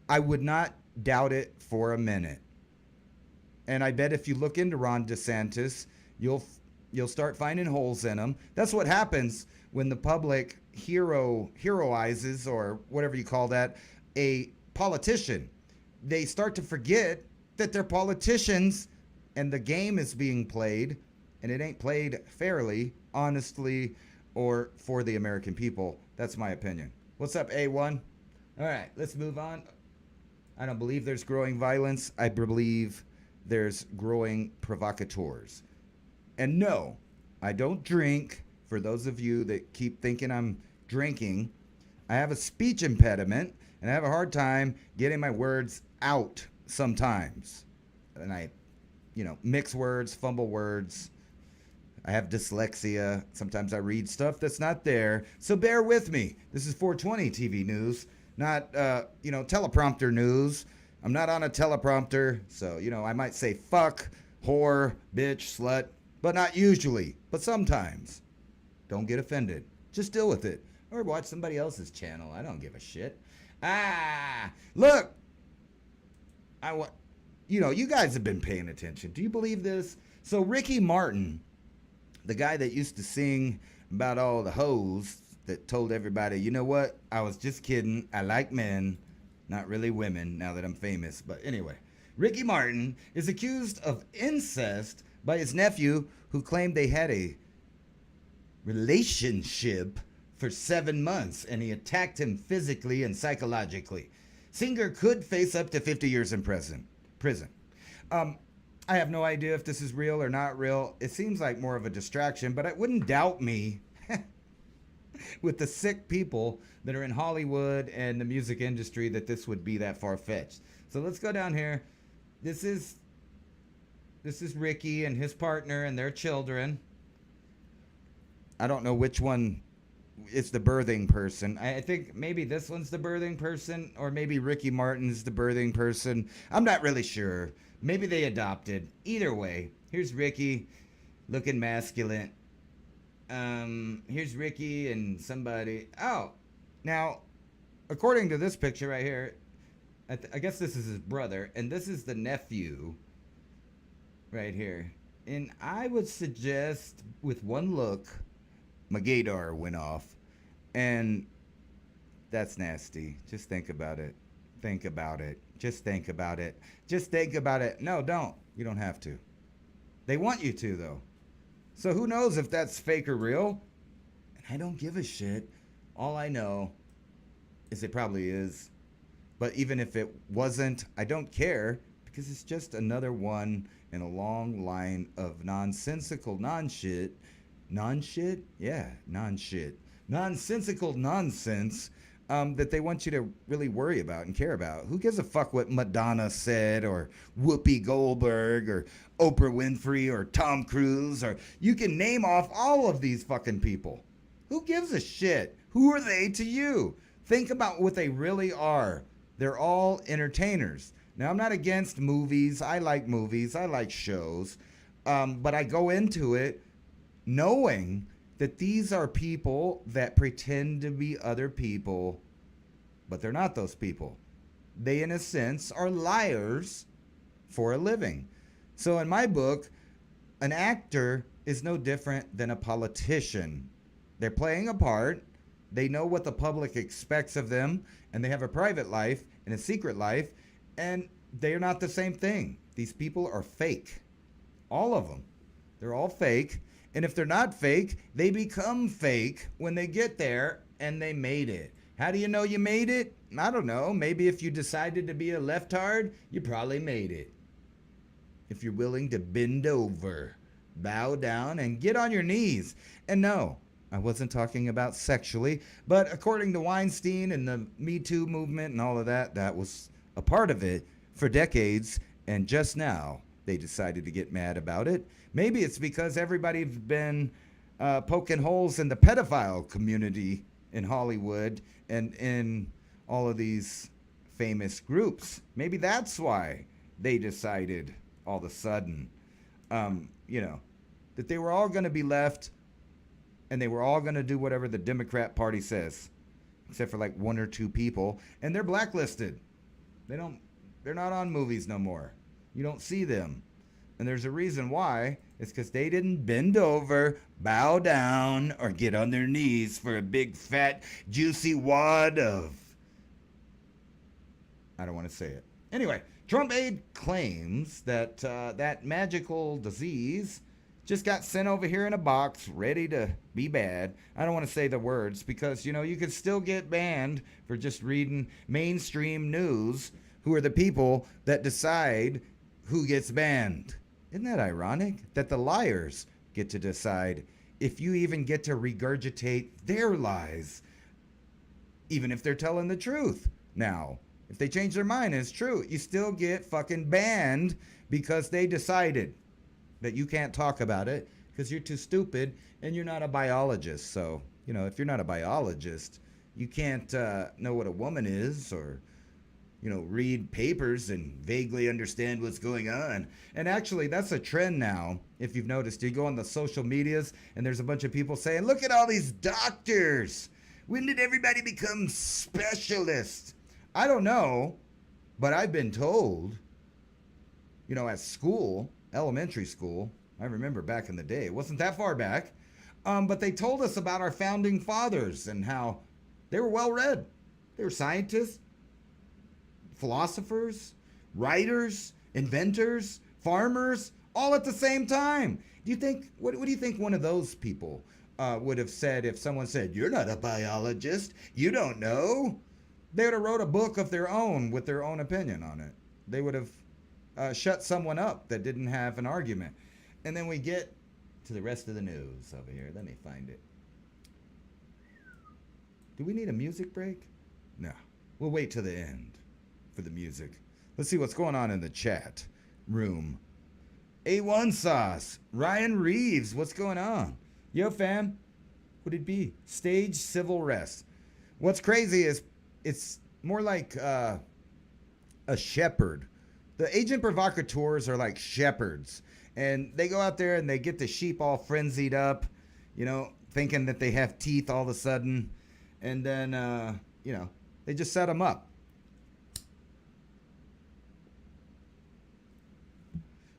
I would not doubt it for a minute. And I bet if you look into Ron DeSantis, you'll start finding holes in him. That's what happens when the public heroizes, or whatever you call that, a politician. They start to forget that they're politicians and the game is being played, and it ain't played fairly, honestly, or for the American people. That's my opinion. What's up, A1? All right, let's move on. I don't believe there's growing violence. I believe there's growing provocateurs. And no, I don't drink. For those of you that keep thinking I'm drinking, I have a speech impediment, and I have a hard time getting my words out sometimes. And I mix words, fumble words. I have dyslexia. Sometimes I read stuff that's not there. So bear with me. This is 420 TV news, not, teleprompter news. I'm not on a teleprompter. So, I might say fuck, whore, bitch, slut, but not usually, but sometimes. Don't get offended. Just deal with it. Or watch somebody else's channel. I don't give a shit. Look. You guys have been paying attention. Do you believe this? So Ricky Martin, the guy that used to sing about all the hoes that told everybody, you know what? I was just kidding. I like men, not really women, now that I'm famous. But anyway, Ricky Martin is accused of incest by his nephew, who claimed they had a relationship for 7 months, and he attacked him physically and psychologically. Singer could face up to 50 years in prison. I have no idea if this is real or not real. It seems like more of a distraction, but it wouldn't doubt me with the sick people that are in Hollywood and the music industry that this would be that far-fetched. So let's go down here. This is Ricky and his partner and their children. I don't know which one is the birthing person. I think maybe this one's the birthing person, or maybe Ricky Martin's the birthing person. I'm not really sure. Maybe they adopted. Either way, here's Ricky looking masculine. Here's Ricky and somebody. Oh, now, according to this picture right here, I guess this is his brother, and this is the nephew right here. And I would suggest, with one look, my gaydar went off, and that's nasty. Just think about it. Think about it. Just think about it. Just think about it. No, don't. You don't have to. They want you to, though. So who knows if that's fake or real? And I don't give a shit. All I know is it probably is. But even if it wasn't, I don't care, because it's just another one in a long line of nonsensical non-shit. Non-shit? Yeah, non-shit. Nonsensical nonsense that they want you to really worry about and care about. Who gives a fuck what Madonna said, or Whoopi Goldberg, or Oprah Winfrey, or Tom Cruise, or you can name off all of these fucking people. Who gives a shit? Who are they to you? Think about what they really are. They're all entertainers. Now, I'm not against movies. I like movies. I like shows. But I go into it knowing that these are people that pretend to be other people, but they're not those people. They, in a sense, are liars for a living. So in my book, an actor is no different than a politician. They're playing a part. They know what the public expects of them, and they have a private life and a secret life, and they're not the same thing. These people are fake. All of them. They're all fake. And if they're not fake, they become fake when they get there and they made it. How do you know you made it? I don't know. Maybe if you decided to be a leftard, you probably made it. If you're willing to bend over, bow down, and get on your knees. And no, I wasn't talking about sexually, but according to Weinstein and the Me Too movement and all of that, that was a part of it for decades. And just now, they decided to get mad about it. Maybe it's because everybody's been poking holes in the pedophile community in Hollywood and in all of these famous groups. Maybe that's why they decided all of a sudden, that they were all going to be left and they were all going to do whatever the Democrat Party says, except for like one or two people, and they're blacklisted. They're not on movies no more. You don't see them. And there's a reason why. It's because they didn't bend over, bow down, or get on their knees for a big, fat, juicy wad of... I don't want to say it. Anyway, Trump aide claims that that magical disease just got sent over here in a box, ready to be bad. I don't want to say the words because, you could still get banned for just reading mainstream news, who are the people that decide who gets banned. Isn't that ironic that the liars get to decide if you even get to regurgitate their lies, even if they're telling the truth? Now, If they change their mind and it's true, you still get fucking banned because they decided that you can't talk about it because you're too stupid and you're not a biologist. So, you know, if you're not a biologist, you can't know what a woman is or, you know, read papers and vaguely understand what's going on. And actually, that's a trend now. If you've noticed, you go on the social medias and there's a bunch of people saying, look at all these doctors. When did everybody become specialists? I don't know, but I've been told, you know, at school, elementary school, I remember back in the day, it wasn't that far back, but they told us about our founding fathers and how they were well read. They were scientists, philosophers, writers, inventors, farmers, all at the same time. Do you think, what do you think one of those people would have said if someone said, you're not a biologist, you don't know? They would have wrote a book of their own with their own opinion on it. They would have shut someone up that didn't have an argument. And then we get to the rest of the news over here. Let me find it. Do we need a music break? No. We'll wait till the end for the music. Let's see what's going on in the chat room. A1 Sauce. Ryan Reeves. What's going on? Yo, fam. What'd it be? Stage civil rest. What's crazy is it's more like a shepherd. The agent provocateurs are like shepherds. And they go out there and they get the sheep all frenzied up, you know, thinking that they have teeth all of a sudden. And then, you know, they just set them up.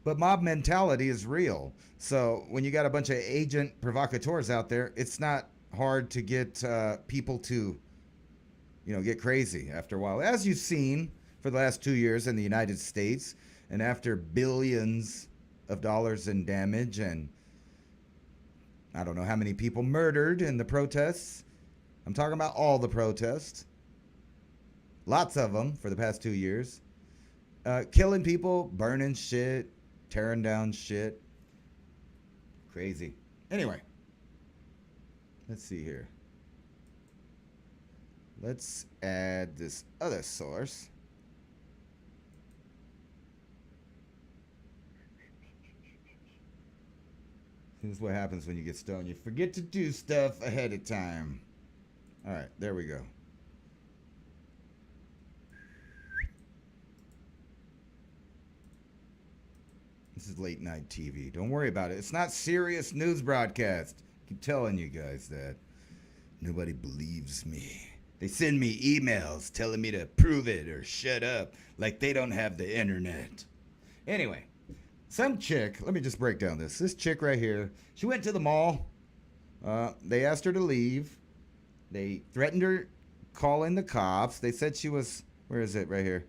But mob mentality is real. So when you got a bunch of agent provocateurs out there, it's not hard to get people to, you know, get crazy after a while. As you've seen for the last 2 years in the United States, and after billions of dollars in damage and I don't know how many people murdered in the protests. I'm talking about all the protests. Lots of them for the past 2 years. Killing people, burning shit, tearing down shit. Crazy. Anyway, let's see here. Let's add this other source. This is what happens when you get stoned. You forget to do stuff ahead of time. All right, there we go. This is late night TV. Don't worry about it. It's not serious news broadcast. I keep telling you guys that. Nobody believes me. They send me emails telling me to prove it or shut up like they don't have the internet. Anyway, some chick, let me just break down this. This chick right here, she went to the mall. They asked her to leave. They threatened her calling the cops. They said she was, where is it right here?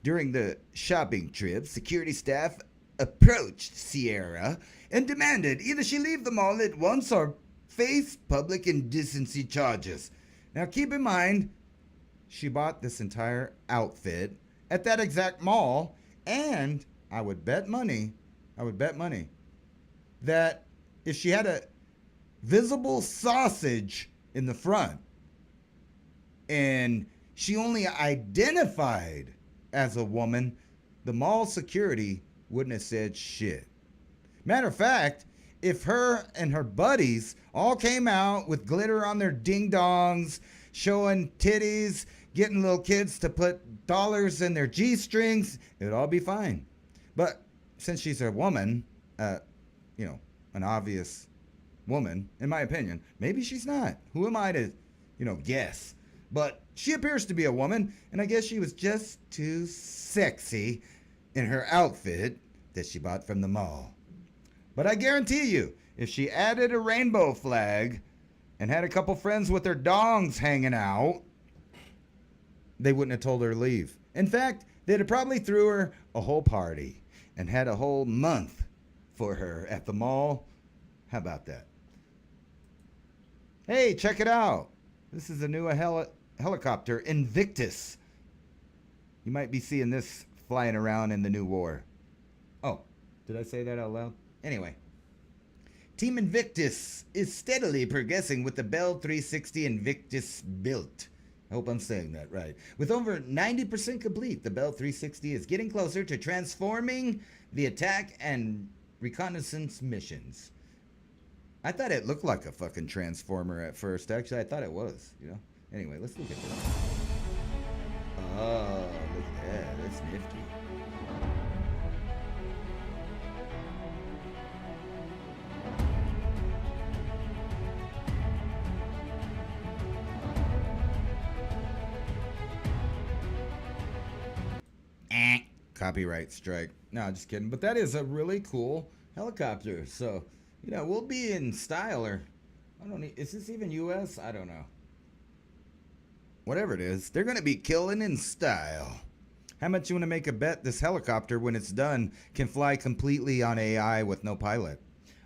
During the shopping trip, security staff approached Sierra and demanded either she leave the mall at once or face public indecency charges. Now keep in mind, she bought this entire outfit at that exact mall, and I would bet money that if she had a visible sausage in the front and she only identified as a woman, the mall security wouldn't have said shit. Matter of fact, if her and her buddies all came out with glitter on their ding-dongs, showing titties, getting little kids to put dollars in their G-strings, it would all be fine. But since she's a woman, you know, an obvious woman, in my opinion, maybe she's not. Who am I to, you know, guess? But she appears to be a woman, and I guess she was just too sexy in her outfit that she bought from the mall. But I guarantee you, if she added a rainbow flag and had a couple friends with their dongs hanging out, they wouldn't have told her to leave. In fact, they'd have probably threw her a whole party and had a whole month for her at the mall. How about that? Hey, check it out. This is a new helicopter, Invictus. You might be seeing this flying around in the new war. Oh, did I say that out loud? Anyway. Team Invictus is steadily progressing with the Bell 360 Invictus built I hope I'm saying that right. With over 90% complete, the Bell 360 is getting closer to transforming the attack and reconnaissance missions. I thought it looked like a fucking transformer at first. Actually, I thought it was, you know. Anyway, let's look at this. Oh, look at that. That's nifty. Copyright strike. No, just kidding. But that is a really cool helicopter. So, you know, we'll be in style, or I don't know. Is this even US? I don't know. Whatever it is, they're gonna be killing in style. How much you want to make a bet this helicopter, when it's done, can fly completely on AI with no pilot?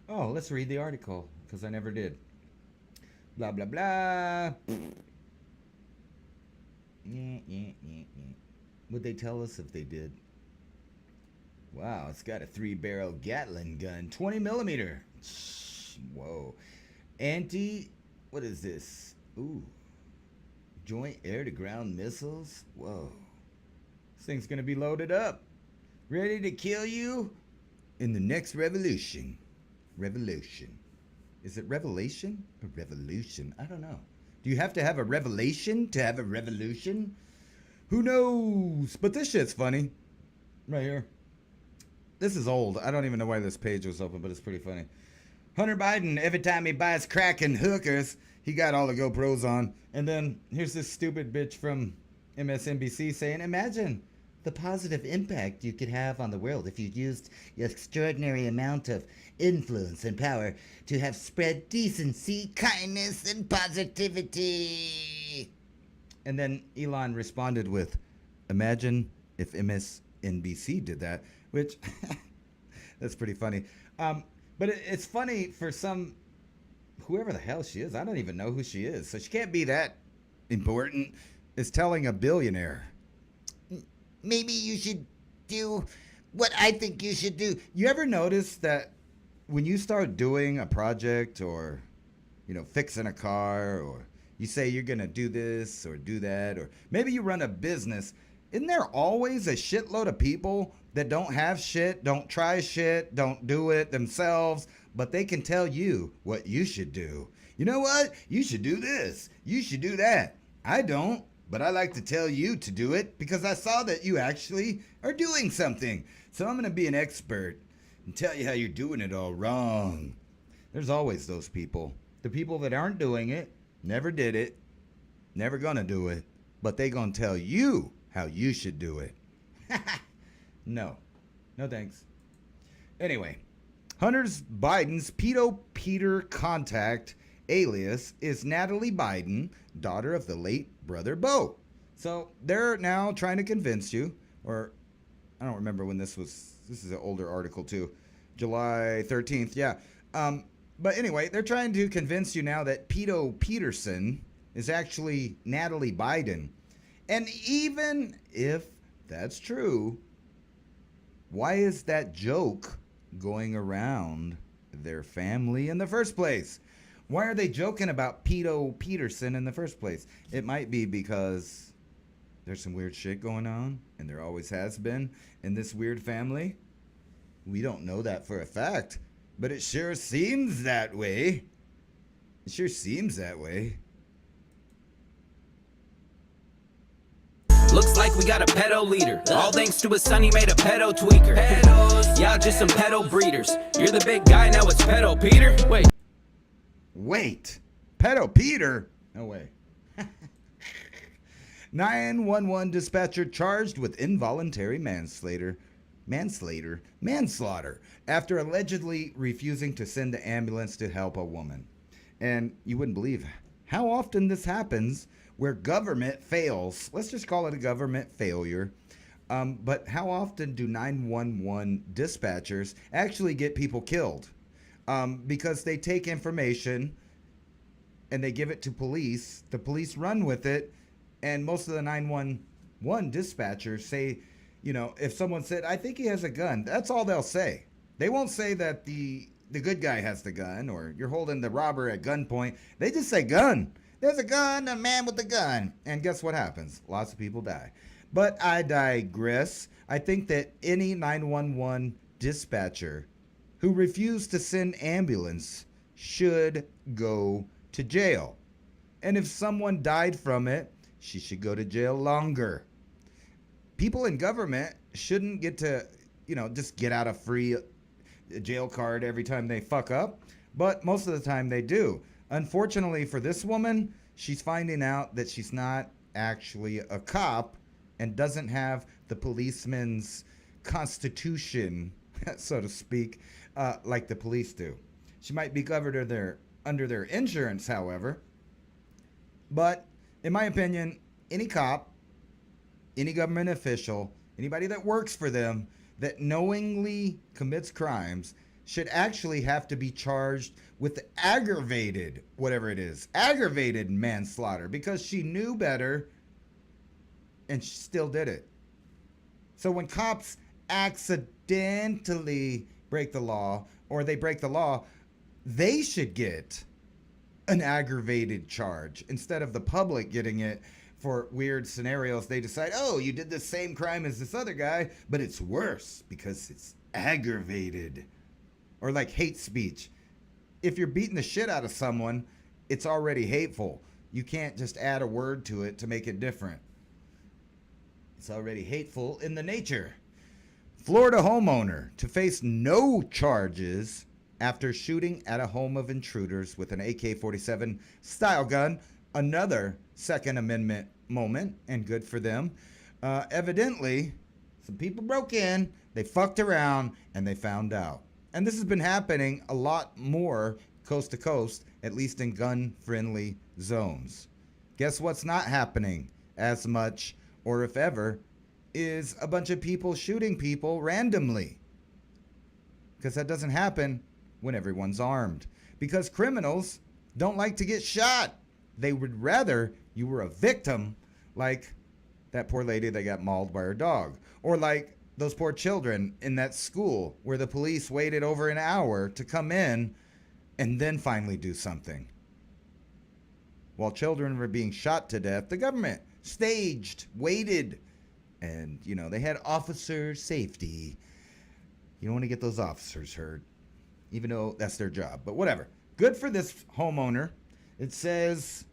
Oh, let's read the article, because I never did. Blah blah blah. Would they tell us if they did? Wow, it's got a 3-barrel Gatling gun, 20 millimeter. Whoa. What is this? Ooh. Joint air-to-ground missiles? Whoa. This thing's gonna be loaded up. Ready to kill you in the next revolution. Revolution. Is it revelation or revolution? I don't know. Do you have to have a revelation to have a revolution? Who knows? But this shit's funny. Right here. This is old. I don't even know why this page was open, but it's pretty funny. Hunter Biden, every time he buys crack and hookers, he got all the GoPros on. And then here's this stupid bitch from MSNBC saying, imagine the positive impact you could have on the world if you used your extraordinary amount of influence and power to have spread decency, kindness, and positivity. And then Elon responded with, imagine if MSNBC did that, which, that's pretty funny. But it's funny for whoever the hell she is. I don't even know who she is. So she can't be that important, is telling a billionaire, maybe you should do what I think you should do. You ever notice that when you start doing a project, or, you know, fixing a car, or you say you're going to do this or do that, or maybe you run a business, isn't there always a shitload of people that don't have shit, don't try shit, don't do it themselves, but they can tell you what you should do? You know what? You should do this. You should do that. I don't, but I like to tell you to do it because I saw that you actually are doing something. So I'm going to be an expert and tell you how you're doing it all wrong. There's always those people. The people that aren't doing it, never did it, never gonna do it, but they gonna tell you how you should do it. No thanks. Anyway, Hunter Biden's pedo Peter contact alias is Natalie Biden, daughter of the late brother Beau. So they're now trying to convince you, or I don't remember when this was. This is an older article too, July 13th. Yeah. But anyway, they're trying to convince you now that Pedo Peterson is actually Natalie Biden. And even if that's true, why is that joke going around their family in the first place? Why are they joking about Pedo Peterson in the first place? It might be because there's some weird shit going on, and there always has been in this weird family. We don't know that for a fact, but it sure seems that way. It sure seems that way. Looks like we got a pedo leader. All thanks to his son, he made a pedo tweaker. Y'all just some pedo breeders. You're the big guy, now it's pedo Peter. Wait. Pedo Peter? No way. 911 dispatcher charged with involuntary manslaughter after allegedly refusing to send the ambulance to help a woman. And you wouldn't believe how often this happens where government fails. Let's just call it a government failure. But how often do 911 dispatchers actually get people killed? Because they take information and they give it to police. The police run with it. And most of the 911 dispatchers say, you know, if someone said, I think he has a gun, that's all they'll say. They won't say that the good guy has the gun or you're holding the robber at gunpoint. They just say gun. There's a gun, a man with a gun. And guess what happens? Lots of people die. But I digress. I think that any 911 dispatcher who refused to send ambulance should go to jail. And if someone died from it, she should go to jail longer. People in government shouldn't get to, just get out a free jail card every time they fuck up. But most of the time they do. Unfortunately for this woman, she's finding out that she's not actually a cop and doesn't have the policeman's constitution, so to speak, like the police do. She might be covered under their insurance, however. But in my opinion, any cop, any government official, anybody that works for them that knowingly commits crimes should actually have to be charged with aggravated, whatever it is, aggravated manslaughter, because she knew better and she still did it. So when cops accidentally break the law, or they break the law, they should get an aggravated charge instead of the public getting it for weird scenarios. They decide, oh, you did the same crime as this other guy, but it's worse because it's aggravated. Or like hate speech. If you're beating the shit out of someone, it's already hateful. You can't just add a word to it to make it different. It's already hateful in the nature. Florida homeowner to face no charges after shooting at a home of intruders with an AK-47 style gun. Another Second Amendment moment, and good for them. Evidently, some people broke in, they fucked around, and they found out. And this has been happening a lot more coast to coast, at least in gun-friendly zones. Guess what's not happening as much, or if ever, is a bunch of people shooting people randomly. Because that doesn't happen when everyone's armed. Because criminals don't like to get shot. They would rather you were a victim, like that poor lady that got mauled by her dog. Or like those poor children in that school where the police waited over an hour to come in and then finally do something. While children were being shot to death, the government staged, waited, and, they had officer safety. You don't want to get those officers hurt, even though that's their job, but whatever. Good for this homeowner. It says,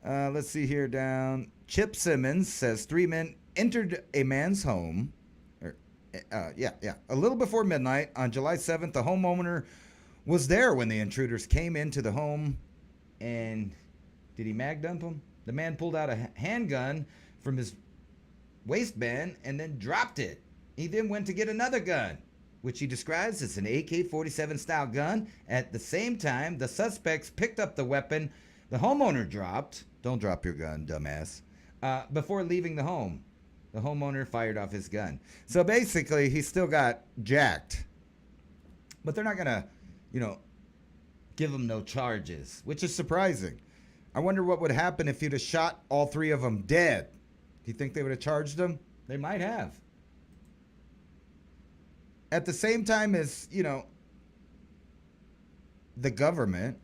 let's see here down. Chip Simmons says 3 men entered a man's home. A little before midnight on July 7th, the homeowner was there when the intruders came into the home. And did he mag dump him? The man pulled out a handgun from his waistband and then dropped it. He then went to get another gun, which he describes as an AK-47 style gun. At the same time, the suspects picked up the weapon the homeowner dropped. Don't drop your gun, dumbass. Before leaving the home, the homeowner fired off his gun. So basically, he still got jacked. But they're not going to, give him no charges, which is surprising. I wonder what would happen if you'd have shot all 3 of them dead. Do you think they would have charged them? They might have. At the same time as, the government,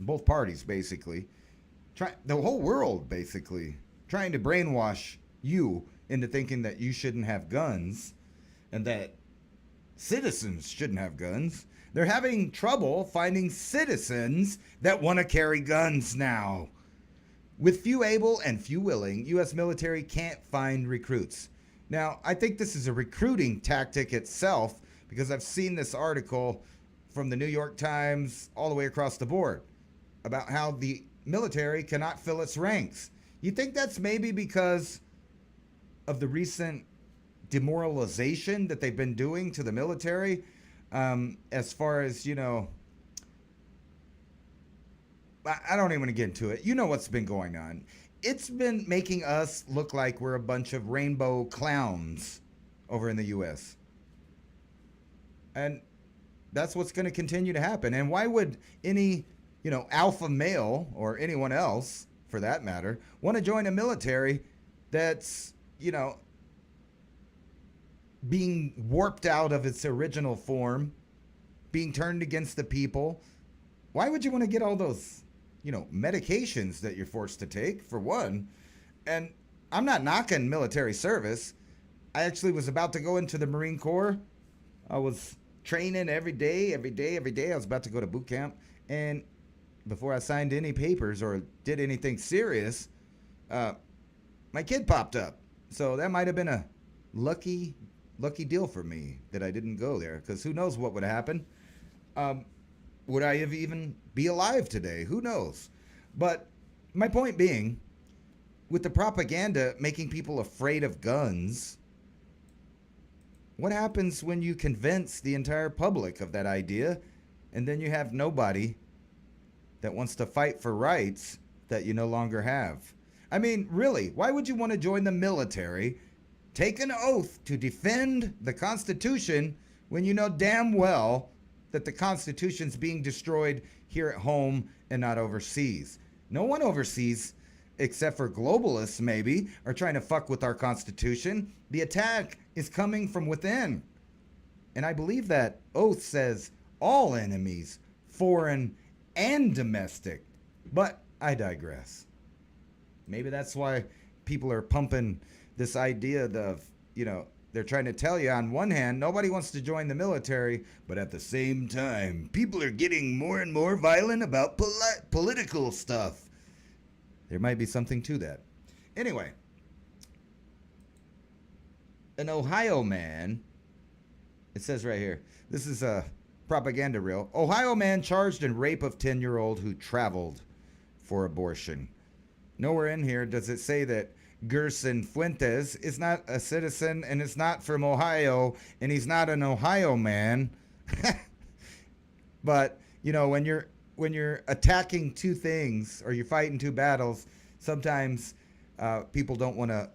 both parties basically, the whole world basically, trying to brainwash you into thinking that you shouldn't have guns and that citizens shouldn't have guns. They're having trouble finding citizens that want to carry guns now. With few able and few willing, U.S. military can't find recruits. Now, I think this is a recruiting tactic itself because I've seen this article from the New York Times all the way across the board about how the military cannot fill its ranks. You think that's maybe because of the recent demoralization that they've been doing to the military? As far as, I don't even want to get into it. You know what's been going on. It's been making us look like we're a bunch of rainbow clowns over in the U.S. And that's what's going to continue to happen. And why would any, alpha male or anyone else, for that matter, want to join a military that's, being warped out of its original form, being turned against the people? Why would you want to get all those, medications that you're forced to take, for one. And I'm not knocking military service. I actually was about to go into the Marine Corps. I was training every day. I was about to go to boot camp. And before I signed any papers or did anything serious, my kid popped up. So that might have been a lucky deal for me that I didn't go there, because who knows what would happen. Would I have even be alive today? Who knows? But my point being, with the propaganda making people afraid of guns, what happens when you convince the entire public of that idea, and then you have nobody that wants to fight for rights that you no longer have? I mean, really, why would you want to join the military, take an oath to defend the Constitution, when you know damn well that the Constitution's being destroyed here at home and not overseas? No one overseas, except for globalists maybe, are trying to fuck with our Constitution. The attack is coming from within. And I believe that oath says all enemies, foreign and domestic. But I digress. Maybe that's why people are pumping this idea of, they're trying to tell you, on one hand, nobody wants to join the military, but at the same time, people are getting more and more violent about political stuff. There might be something to that. Anyway, an Ohio man, it says right here, this is a propaganda reel. Ohio man charged in rape of 10-year-old who traveled for abortion. Nowhere in here does it say that Gerson Fuentes is not a citizen and is not from Ohio, and he's not an Ohio man. But, when you're attacking two things, or you're fighting two battles, sometimes people don't want to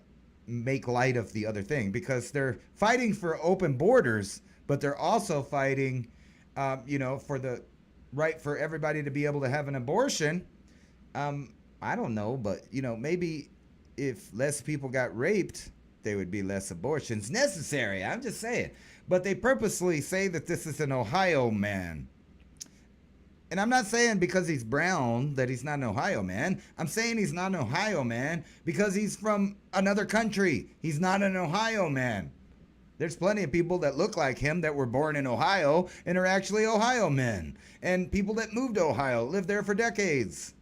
make light of the other thing, because they're fighting for open borders, but they're also fighting, for the right for everybody to be able to have an abortion. I don't know, but, maybe if less people got raped, there would be less abortions necessary. I'm just saying. But they purposely say that this is an Ohio man. And I'm not saying because he's brown that he's not an Ohio man. I'm saying he's not an Ohio man because he's from another country. He's not an Ohio man. There's plenty of people that look like him that were born in Ohio and are actually Ohio men. And people that moved to Ohio, lived there for decades.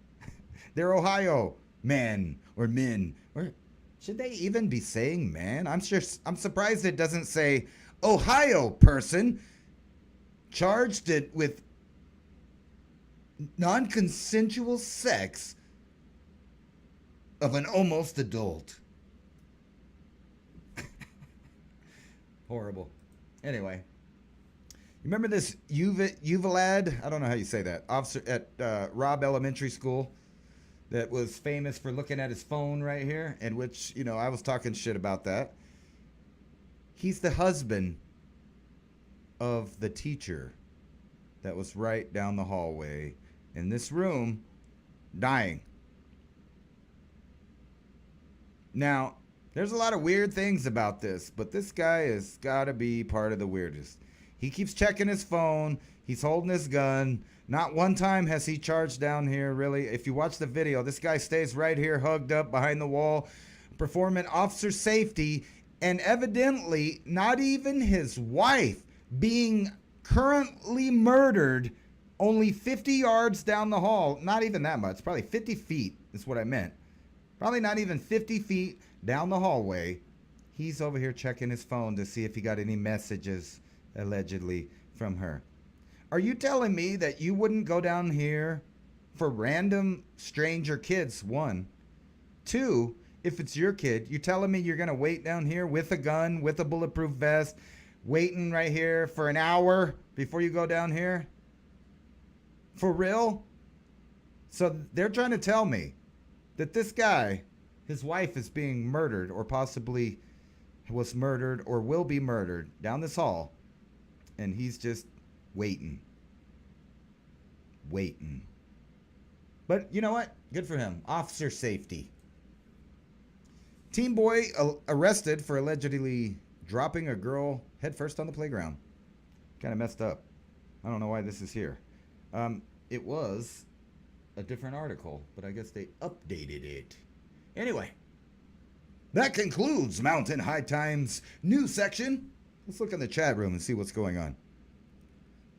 They're Ohio men or men. Or should they even be saying man? I'm surprised it doesn't say Ohio person charged it with non-consensual sex of an almost adult. Horrible. Anyway, you remember this Uvalad? I don't know how you say that. Officer at Robb Elementary School that was famous for looking at his phone right here, and which, I was talking shit about that. He's the husband of the teacher that was right down the hallway in this room, dying. Now, there's a lot of weird things about this, but this guy has got to be part of the weirdest. He keeps checking his phone. He's holding his gun. Not one time has he charged down here, really. If you watch the video, this guy stays right here, hugged up behind the wall, performing officer safety, and evidently not even his wife being currently murdered only 50 yards down the hall. Not even that much. Probably 50 feet is what I meant. Probably not even 50 feet down the hallway. He's over here checking his phone to see if he got any messages, allegedly, from her. Are you telling me that you wouldn't go down here for random stranger kids, one? Two, if it's your kid, you're telling me you're going to wait down here with a gun, with a bulletproof vest, waiting right here for an hour before you go down here? For real? So they're trying to tell me that this guy, his wife is being murdered, or possibly was murdered or will be murdered down this hall, and he's just waiting. But you know what? Good for him. Officer safety. Teen boy arrested for allegedly dropping a girl headfirst on the playground. Kind of messed up. I don't know why this is here. It was a different article, but I guess they updated it. Anyway, that concludes Mountain High Times news section. Let's look in the chat room and see what's going on.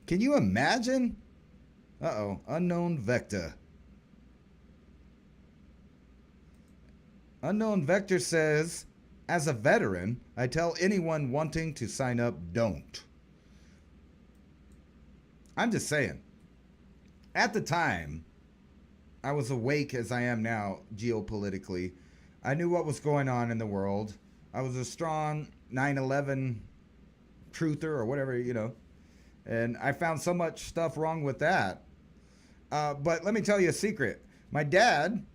Can you imagine? Uh-oh, unknown vector. Unknown Vector says, as a veteran, I tell anyone wanting to sign up, don't. I'm just saying. At the time, I was awake as I am now geopolitically. I knew what was going on in the world. I was a strong 9/11 truther or whatever, you know. And I found so much stuff wrong with that. But let me tell you a secret. My dad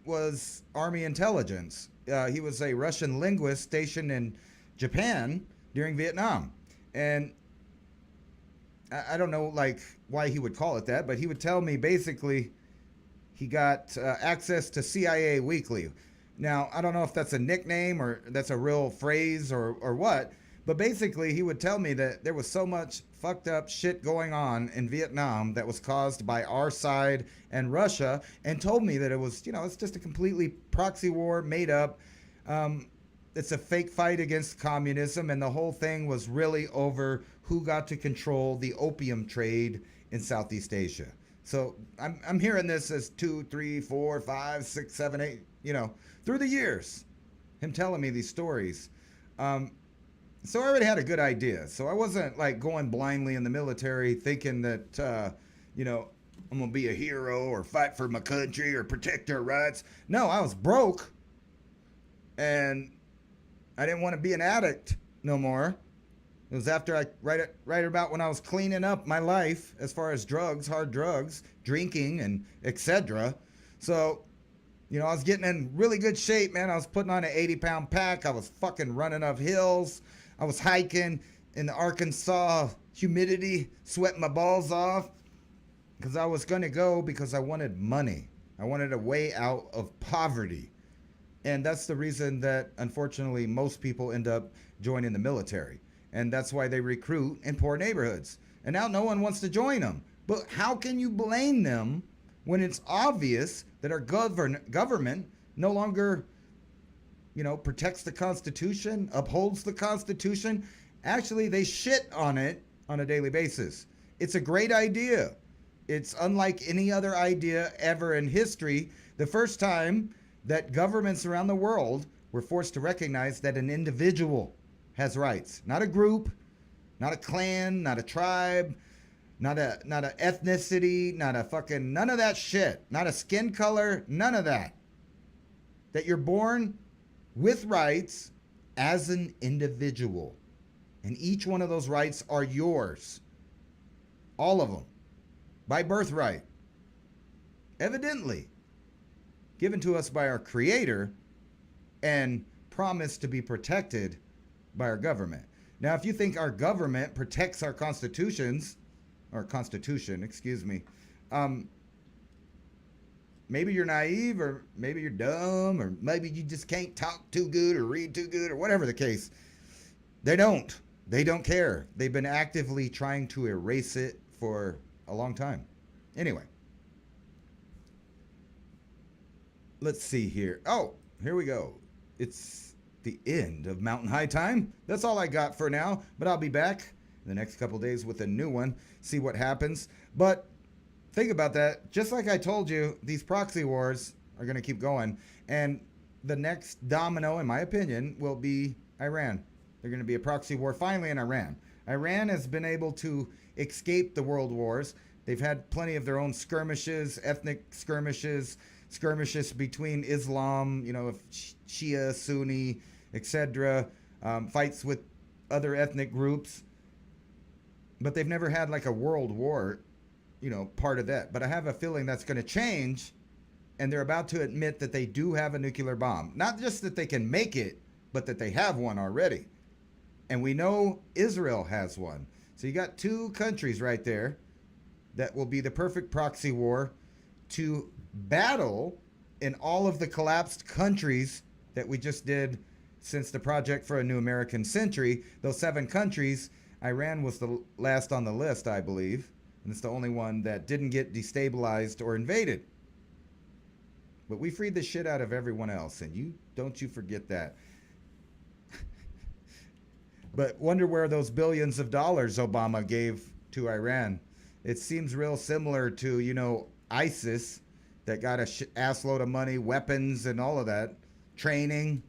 was Army intelligence. He was a Russian linguist stationed in Japan during Vietnam. And I don't know like why he would call it that, but he would tell me basically he got access to CIA Weekly. Now, I don't know if that's a nickname or that's a real phrase or what, but basically he would tell me that there was so much fucked up shit going on in Vietnam that was caused by our side and Russia, and told me that it was, you know, it's just a completely proxy war made up. It's a fake fight against communism, and the whole thing was really over who got to control the opium trade in Southeast Asia. So I'm hearing this as 2, 3, 4, 5, 6, 7, 8, you know, through the years, him telling me these stories. So I already had a good idea. So I wasn't like going blindly in the military thinking that, you know, I'm going to be a hero or fight for my country or protect our rights. No, I was broke and I didn't want to be an addict no more. It was after right about when I was cleaning up my life as far as drugs, hard drugs, drinking and etc. So, you know, I was getting in really good shape, man. I was putting on an 80-pound pack. I was fucking running up hills. I was hiking in the Arkansas humidity, sweating my balls off because I was going to go because I wanted money. I wanted a way out of poverty. And that's the reason that, unfortunately, most people end up joining the military. And that's why they recruit in poor neighborhoods. And now no one wants to join them. But how can you blame them when it's obvious that our government no longer, you know, protects the Constitution, upholds the Constitution? Actually, they shit on it on a daily basis. It's a great idea. It's unlike any other idea ever in history. The first time that governments around the world were forced to recognize that an individual has rights, not a group, not a clan, not a tribe, not a ethnicity, not a fucking none of that shit, not a skin color, none of that. That you're born with rights as an individual, and each one of those rights are yours, all of them, by birthright, evidently given to us by our Creator and promised to be protected by our government. Now, if you think our government protects our constitutions, or Constitution, excuse me, maybe you're naive, or maybe you're dumb, or maybe you just can't talk too good or read too good, or whatever the case. They don't care. They've been actively trying to erase it for a long time. Anyway, let's see here. Oh, here we go. It's the end of Mountain High Time. That's all I got for now, but I'll be back in the next couple days with a new one, see what happens. But think about that. Just like I told you, these proxy wars are going to keep going, and the next domino, in my opinion, will be Iran. They're going to be a proxy war finally in Iran. Iran has been able to escape the world wars. They've had plenty of their own skirmishes, ethnic skirmishes between Islam, you know, Shia, Sunni, etc., fights with other ethnic groups. But they've never had like a world war, you know, part of that. But I have a feeling that's going to change, and they're about to admit that they do have a nuclear bomb. Not just that they can make it, but that they have one already. And we know Israel has one. So you got two countries right there that will be the perfect proxy war to battle in all of the collapsed countries that we just did since the Project for a New American Century. Those 7 countries, Iran was the last on the list, I believe. And it's the only one that didn't get destabilized or invaded. But we freed the shit out of everyone else, and you forget that. But wonder where those billions of dollars Obama gave to Iran. It seems real similar to, ISIS that got a assload of money, weapons, and all of that. Training.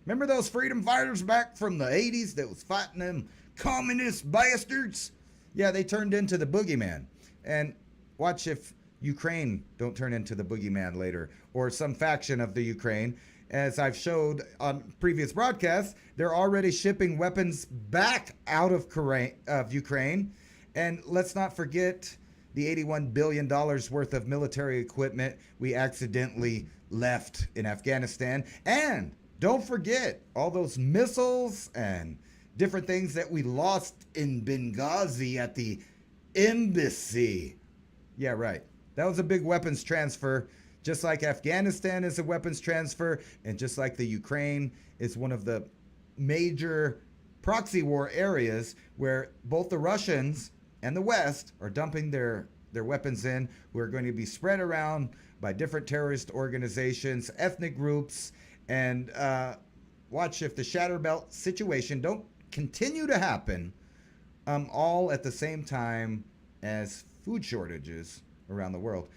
Remember those freedom fighters back from the 80s that was fighting them communist bastards? Yeah, they turned into the boogeyman. And watch if Ukraine don't turn into the boogeyman later, or some faction of the Ukraine. As I've showed on previous broadcasts, they're already shipping weapons back out of Ukraine. And let's not forget the $81 billion worth of military equipment we accidentally left in Afghanistan. And don't forget all those missiles and different things that we lost in Benghazi at the embassy. Yeah, right. That was a big weapons transfer. Just like Afghanistan is a weapons transfer, and just like the Ukraine is one of the major proxy war areas where both the Russians and the West are dumping their weapons in, who are going to be spread around by different terrorist organizations, ethnic groups, and watch if the Shatter Belt situation don't continue to happen, all at the same time as food shortages around the world.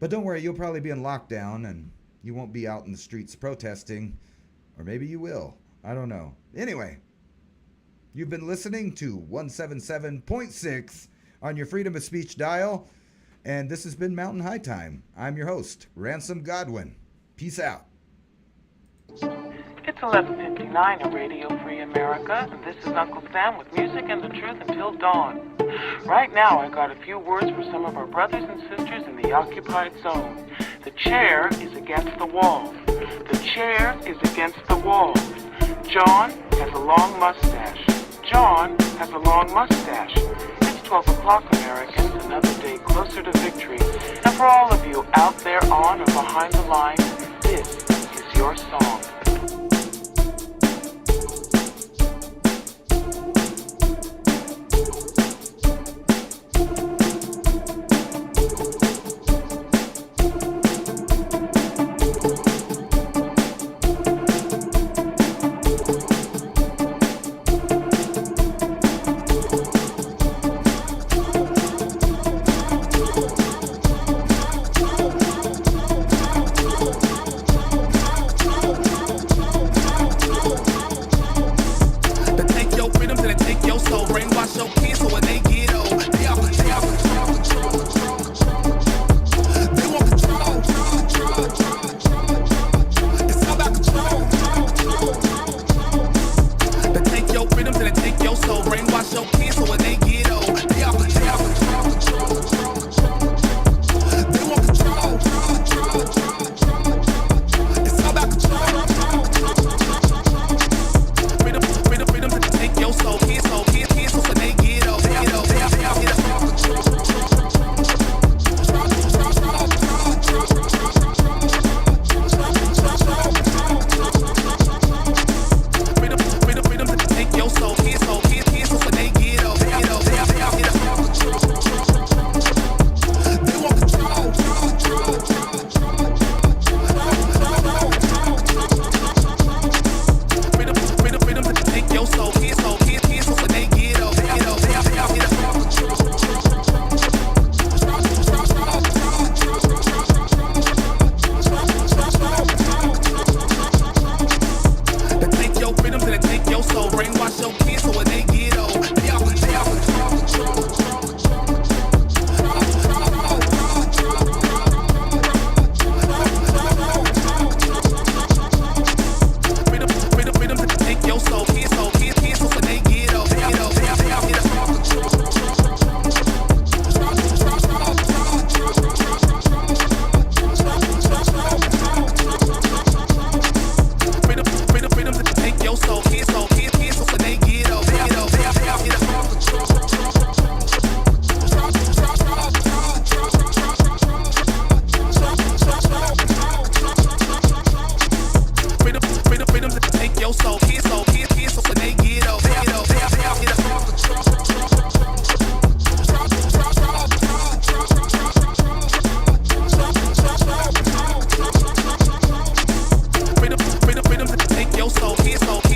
But don't worry, you'll probably be in lockdown and you won't be out in the streets protesting. Or maybe you will. I don't know. Anyway, you've been listening to 177.6 on your Freedom of Speech dial. And this has been Mountain High Time. I'm your host, Ransom Godwin. Peace out. It's 11:59 on Radio Free America, and this is Uncle Sam with music and the truth until dawn. Right now, I got a few words for some of our brothers and sisters in the occupied zone. The chair is against the wall. The chair is against the wall. John has a long mustache. John has a long mustache. It's 12 o'clock, Americans, another day closer to victory. And for all of you out there on or behind the line, this is your song. so, kids so.